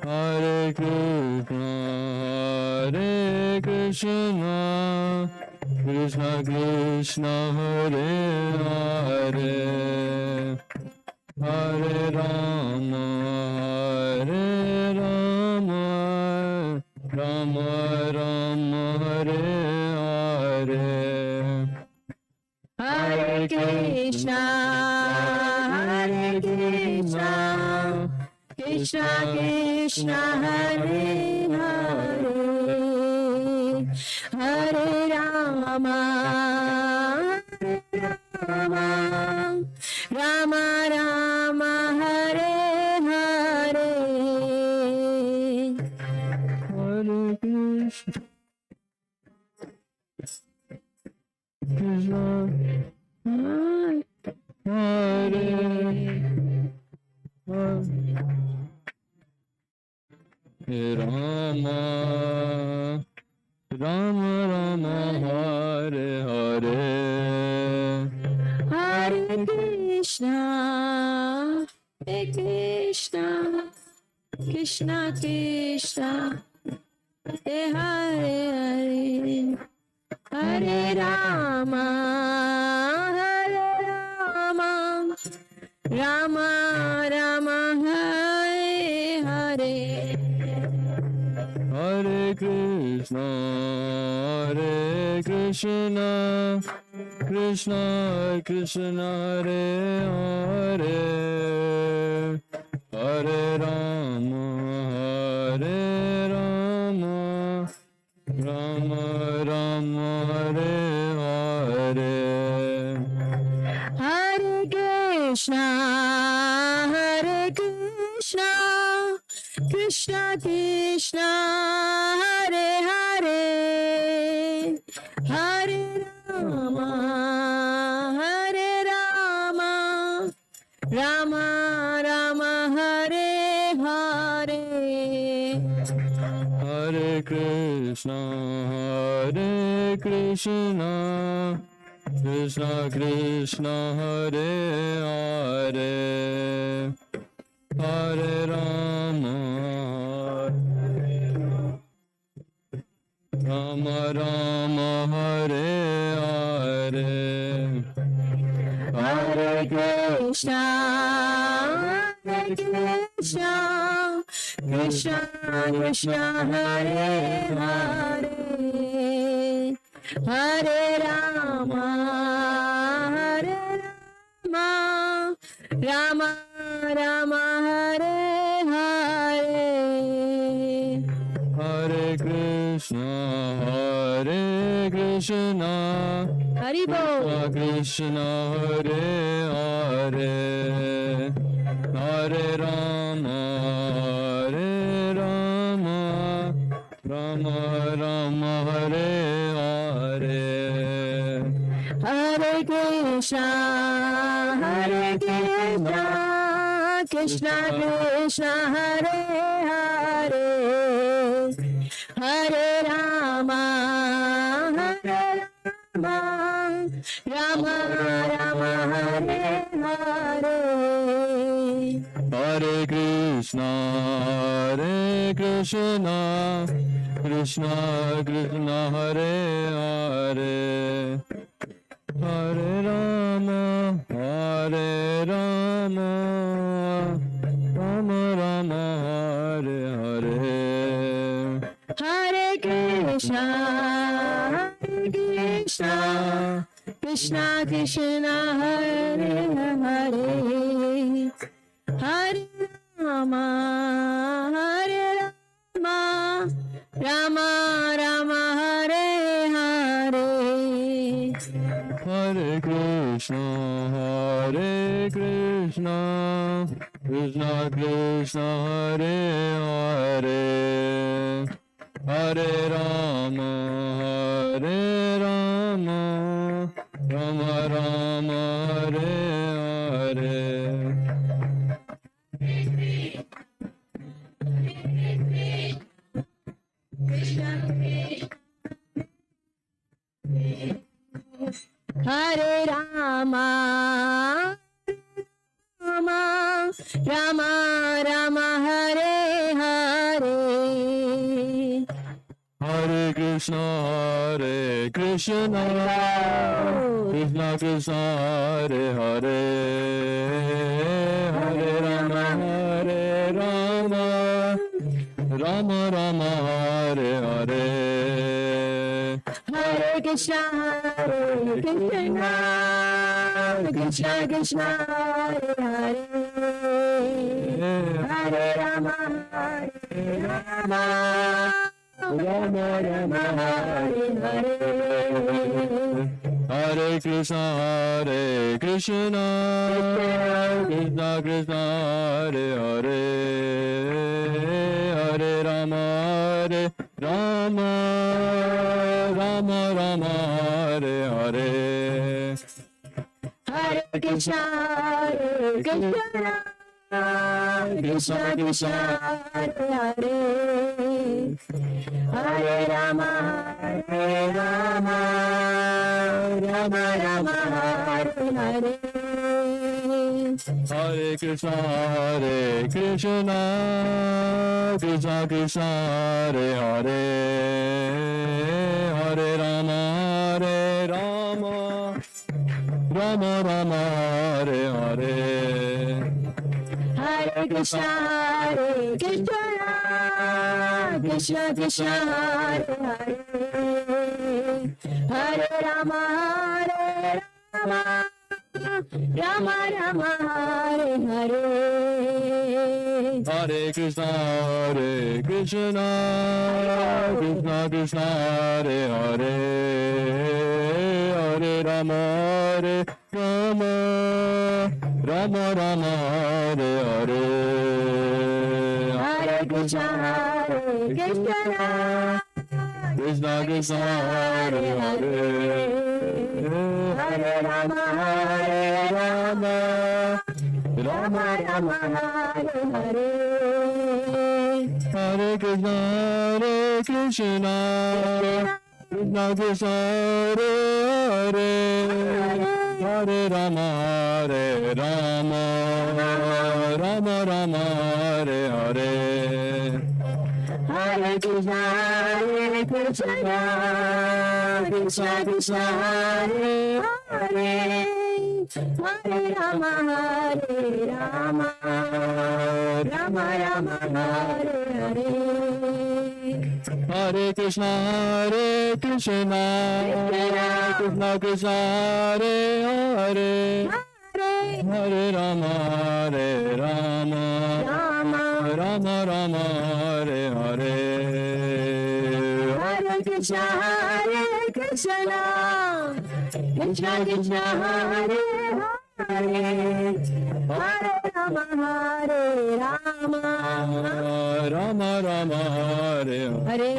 Hare Krishna, Hare Krishna, Krishna Krishna, Hare Hare, Hare Rama, Hare Rama, Krishna Krishna Hare Hare, Hare Rama, Hare Rama, Rama Rama, Hare Hare. Hare Krishna, Krishna, Hare Rama, Rama Rama, Hare Hare. Hare Krishna, Hare Krishna, Krishna Krishna, Hare Hare, Hare Rama, Hare Rama, Rama Rama, Hare Hare. Hare Krishna, Hare Krishna, Krishna Krishna, Hare Hare, Hare Rama, Hare Rama, Rama Rama, Hare Hare. Hare Krishna, Hare Krishna, Krishna Krishna, Hare Hare, Hare Rama, Hare Rama, Rama Rama, Hare Hare. Hare Krishna, Hare Krishna, Krishna Krishna, Hare Hare, Hare Rama, Rama Rama, Hare Hare. Hare Krishna, Hare Krishna, Krishna Krishna, Hare Hare, Hare Rama, Hare Rama, Rama Rama, Hare Hare. Hare Krishna, Hare Krishna, Hari Bol. Krishna Hare Hare, Hare Rama, Hare Rama, Rama Rama, Hare Hare. Hare Krishna, Hare Krishna, Krishna Krishna, Hare Hare, Hare Rama, Hare Rama, Rama Rama, Hare Hare. Hare Krishna, Hare Krishna, Krishna Krishna, Hare Hare, Hare Rama, Hare Rama, Rama Rama, Hare Hare. Hare Krishna, Hare Krishna, Krishna Krishna, Hare Hare, Hare Rama, Hare Rama, Rama Rama, Hare Hare. Hare Krishna, Hare Krishna, Krishna Krishna, Hare Hare, Hare Rama, Hare Rama, Rama Rama, Hare Hare. Hare Rama, Rama, Rama Rama, Hare Hare. Hare Krishna, Hare Krishna, Krishna Krishna, Hare Hare, Hare Rama, Hare Rama, Rama Rama, Hare Hare. Hare Krishna, Hare Krishna, Krishna Krishna, Hare Hare, Hare Rama Rama Hare Hare. Hare Krishna Krishna Krishna Hare Hare. Hare Rama Rama Rama Hare Hare. Hare Krishna Krishna Krishna Hare Hare. Hare Rama Rama Rama Hare Hare. Hare Krishna Krishna Krishna Hare Hare. Hare Rama Rama Rama Hare Hare. Hare Krishna Krishna Krishna Hare Hare. Hare Rama Rama Hare Hare. Hare Krishna Krishna Krishna Hare Hare. Hare Rama Rama Hare Hare. Hare Krishna Krishna Krishna Hare Hare. Hare Rama Rama Hare Hare. Hare Krishna Krishna Krishna Hare Hare. Hare Rama Rama Hare Hare. Hare Krishna Krishna Hare Hare. Hare Rama Rama Hare Hare. Hare Krishna Krishna Krishna Hare Hare. Hare Rama Rama Hare Hare. Hare Krishna Krishna Hare Hare. Hare Rama Rama Hare Hare. Hare.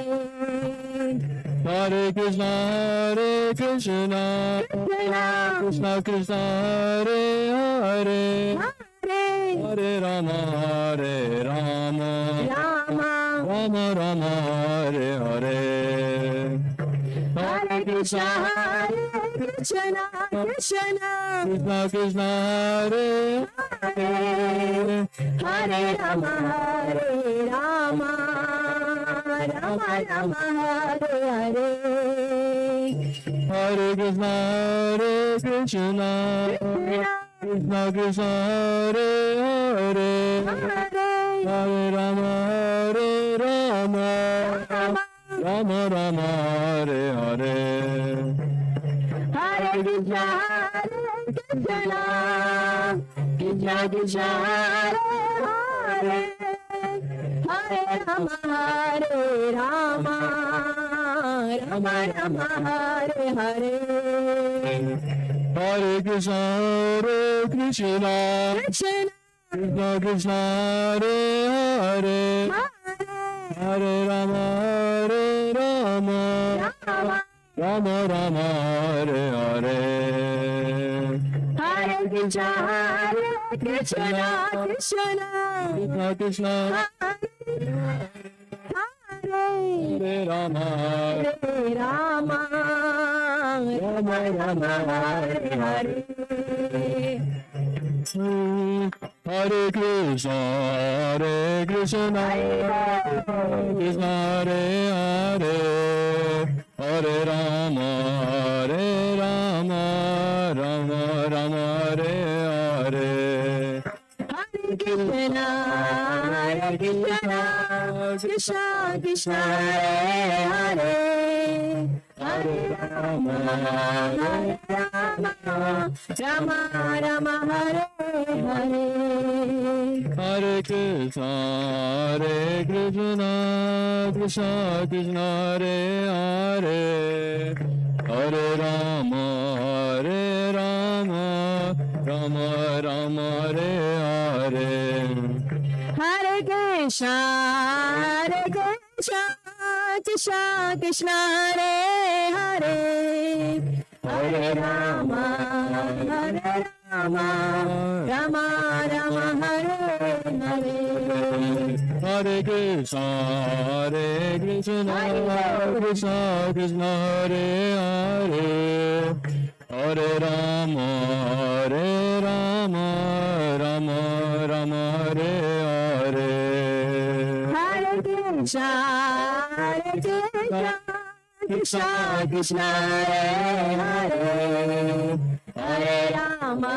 Hare Krishna Krishna Krishna Hare Hare. Hare Rama Rama Hare Hare. Hare Krishna Krishna Krishna Hare Hare. Hare Rama Rama Hare Hare. Hare Krishna Krishna Krishna Hare Hare. Hare Rama Rama Hare Hare. Hare Krishna Krishna Hare Hare. Hare Rama Rama Hare Hare. Hare Krishna Krishna Krishna Hare Hare. Hare Rama Rama Hare Hare. Hare Krishna Krishna Krishna Hare Hare Rama Rama Hare Hare. Hare Krishna Krishna Hare Hare. Hare Rama Rama Hare Hare. Hare Krishna Krishna Hare Hare. Rama Hare Rama Rama Rama Hare Hare Hare Krishna Krishna Krishna Hare Hare Hare Rama Rama Rama Hare Hare Hare Krishna Krishna Krishna Hare Hare Hare Rama Rama Rama Hare Hare Hare Krishna Krishna Krishna Hare Hare Hare Rama Rama Rama Hare Hare Hare Krishna Krishna Krishna Hare Hare Hare Rama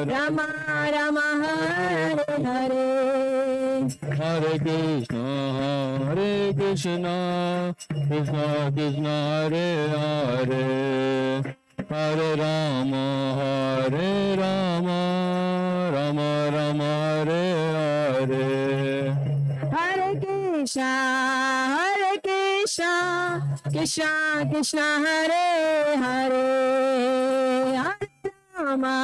Rama Rama Hare Hare Hare Krishna Krishna Krishna Hare Hare Hare Rama Rama Hare Hare Hare Krishna Krishna Krishna Hare Hare Hare Rama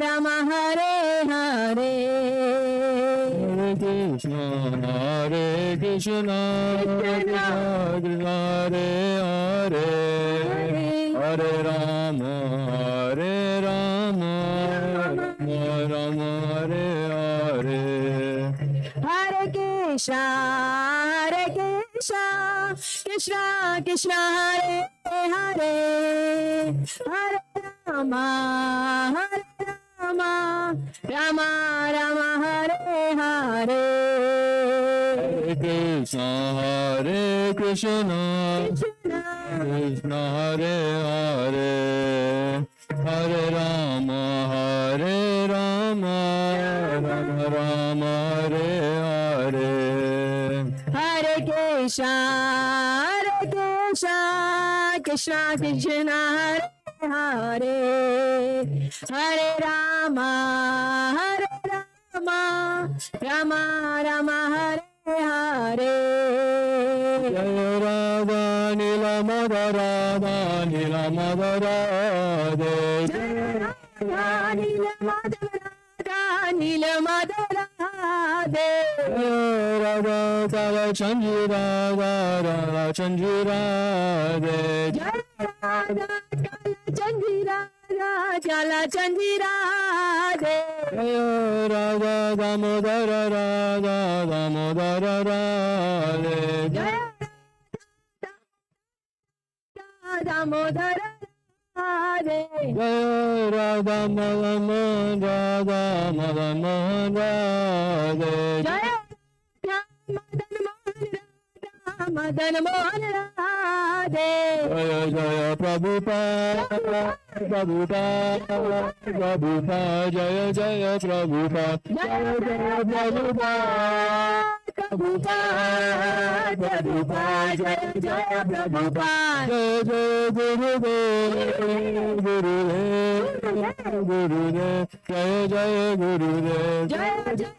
Rama Hare Hare Hare Krishna Krishna Krishna Hare Hare Hare Rama Rama Hare Hare Hare Krishna Krishna Krishna Hare Hare Hare Rama Rama Hare Hare Hare Krishna Krishna Hare Hare Hare Rama Rama Hare Hare Hare Krishna Krishna Krishna Hare Hare Hare Rama Rama Hare Hare Jaya Radha Nila Madhara Nila Madhara Nila Madhara Radha Kala Chandra Radha Chandra Jala Chandira Radha Damodara Radha Damodara Radha Damodara Radha Madan Radha Madan Radha Madan Mohan Radhe Jaya Jaya Prabhupada Prabhupada Jaya Jaya Prabhupada Jaya Jaya Prabhupada Prabhupada Jaya Jaya Prabhupada Jaya Jaya Gurudev Jaya Jaya Gurudev Jaya Jaya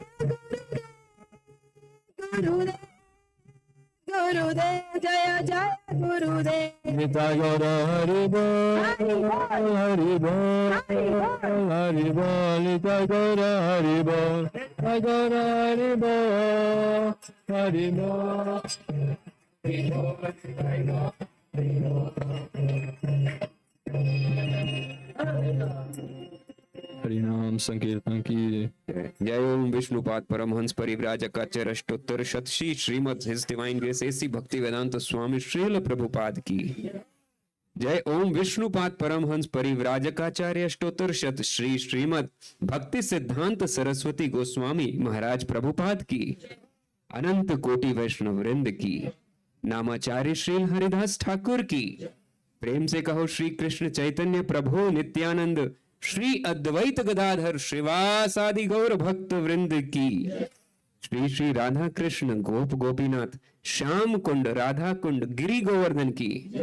Gurudev Gurudev Jaya Jaya Gurudev Nitya Gaura Hari Bol Hari Bol Hari Bol Nitya Gaura Hari Bol Nitya Gaura Hari Bol Hari Bol हरिनाम संकीर्तन की जय ओम विष्णुपाद परमहंस परिव्राजकाचार्य अष्टोत्तर शत Shri Srimad his divine grace AC Bhaktivedanta स्वामी श्रील प्रभुपाद की जय ओम विष्णुपाद परमहंस परिव्राजकाचार्य अष्टोत्तर शत श्री श्रीमद भक्ति सिद्धांत सरस्वती गोस्वामी महाराज प्रभुपाद की अनंत कोटि वैष्णव वृंद की नामाचार्य श्री हरिदास ठाकुर की प्रेम से कहो श्री कृष्ण चैतन्य प्रभु नित्यानंद श्री अद्वैत गदाधर श्रीवास आदि गौर भक्त वृंद की श्री श्री राधा कृष्ण गोप गोपीनाथ श्याम कुंड राधा कुंड गिरी गोवर्धन की,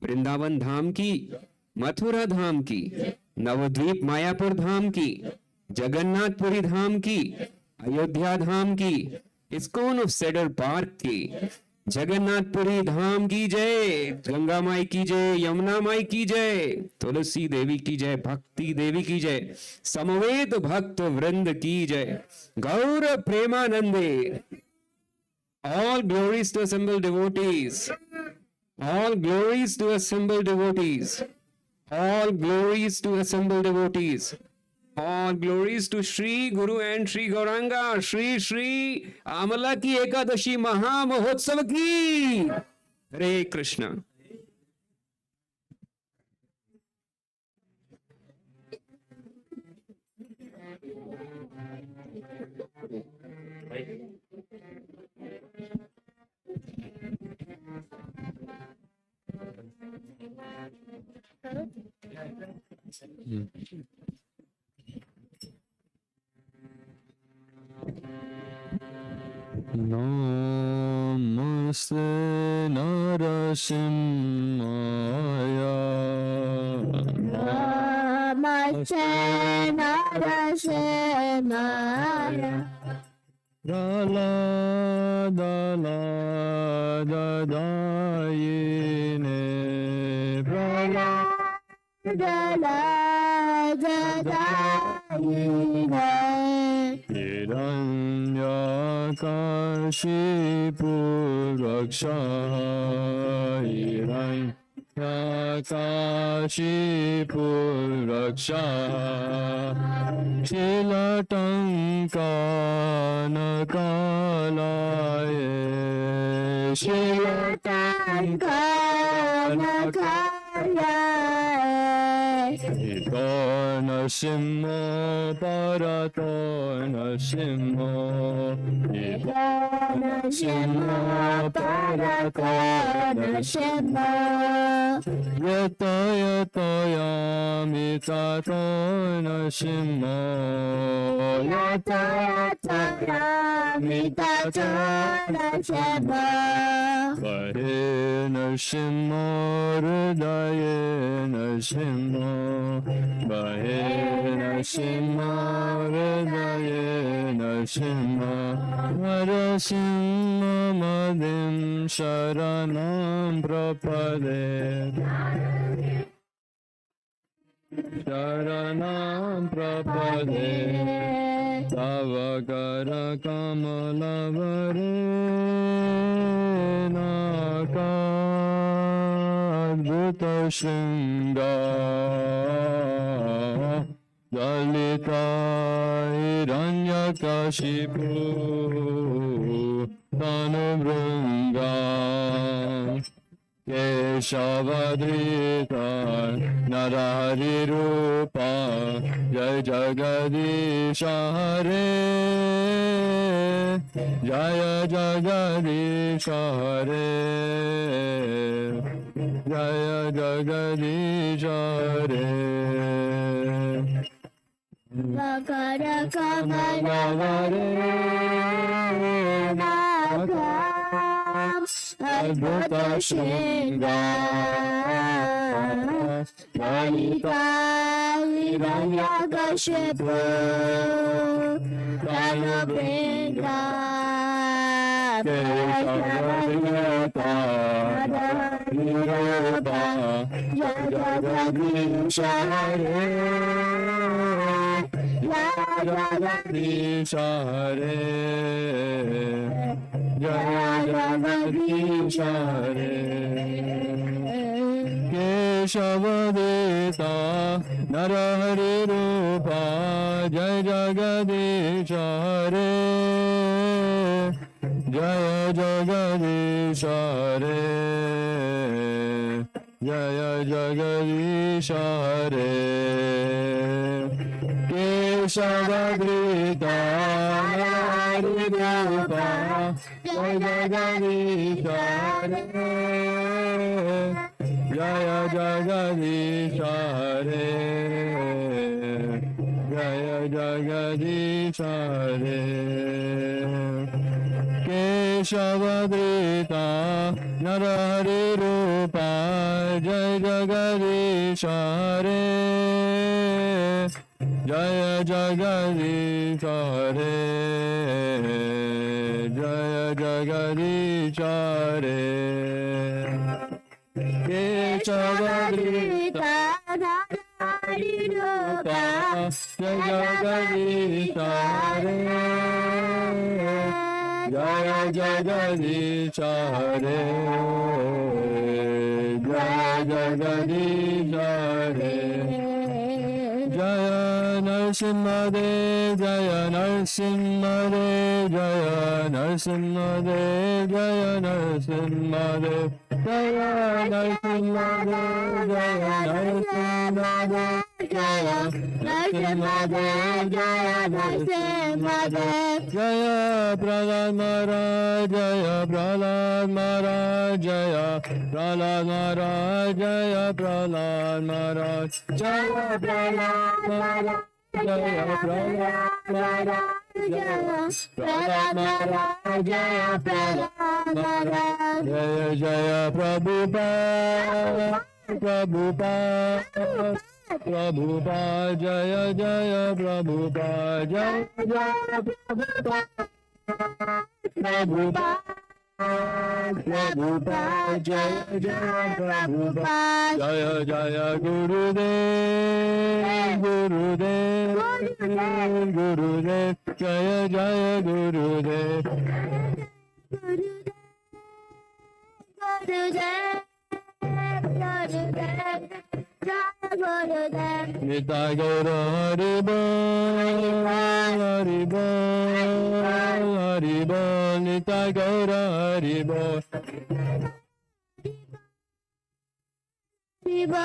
वृंदावन धाम की, मथुरा धाम की, नवद्वीप मायापुर धाम की, जगन्नाथपुरी धाम की, अयोध्या धाम की, इस्कॉन ऑफ सेडर पार्क की, जगन्नाथपुरी धाम की जय, गंगा माई की जय, यमुना माई की जय, तुलसी देवी की जय, भक्ति देवी की जय, समवेत भक्त वृंद की जय, गौर प्रेमानंदे। All glories to assembled devotees. All glories to assembled devotees. All glories to assembled devotees. All glories to Shri Guru and Shri Gauranga, Shri Shri Amala ki Ekadashi Maha Mahotsav ki. Hare Krishna. Namaste Narasimhaya. Namaste Narasimhaya. Praladayine. Hiranyakashipu Raksha. Hiranyakashipu Raksha. Shilatankanakalaye. Ito Narasimha Parato Narasimha. Ito Narasimha Parato Narasimha. Yata yata yami tato Narasimha. Yata yata yami tato Narasimha. Hare Narasimha Hridaye Narasimha. Hare Narasimha Hridaye Narasimha. Narasimha Madim Sharanam Prapade. Sharanam Prapade. Tavakara Kamalavare Naka Adbhuta Shringa Dalita Hiranyakashipu Tanubhranga Keshavadrita Narahari Rupa Jai Jagadisha Hare Jaya Jagadisha Hare Jaya Jagadisha Hare Vakara Kamalavare Nakam Adbhuta Shringa Dalita Hiranyakashipu Tanubhranga Keshavadrita Nirupa Jagadisha Hare Jagadisha Hare Jaya Jagadisha Hare Keshavadeta Narahari Rupa Jai Jagadisha Hare Jaya Jagadisha Hare Jaya Jagadisha Hare Keshavadrita Narahari Rupa Jai Jagadisha Hare Jaya Jagadisha Hare Jaya Jagadish Hare Keshavadrita Narahari Rupa Jaya Jagadish Hare Jaya Jagadish Hare Jaya Jagadish Hare Keshavadrita Narahari Rupa Jaya Jagadish Hare Jaya Jagadish Hare Jaya Jagadish Hare Jaya Narsimhadev Jaya Narsimhadev Jaya Narsimhadev Jaya Narsimhadev Jaya Narsimhadev Jaya Narsimhadev Jaya Narsimhadev Jaya Narsimhadev Jaya Prahlad Maharaj Jaya Prahlad Maharaj Jaya Prahlad Maharaj Jaya Prahlad Maharaj Jaya Prahlad Maharaj Jaya Prahlad Maharaj Jaya Prahlad Maharaj Jaya Prahlad Maharaj Jaya Jaya Prabhupada Prabhupada Prabhupada Jaya Jaya Prabhupada Jaya Jaya Prabhupada Prabhupada Prabhupada Jaya Jaya Prabhupada Jaya Jaya Gurudev Gurudev Gurudev Jaya Jaya Gurudev Nitai Gaura Hari Bol Hari Bol Hari Bol Nitai Gaura Hari Bol Hari Bol,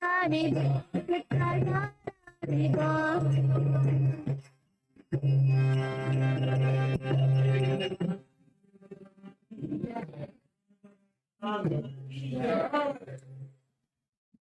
Hari Bol, Hari Bol.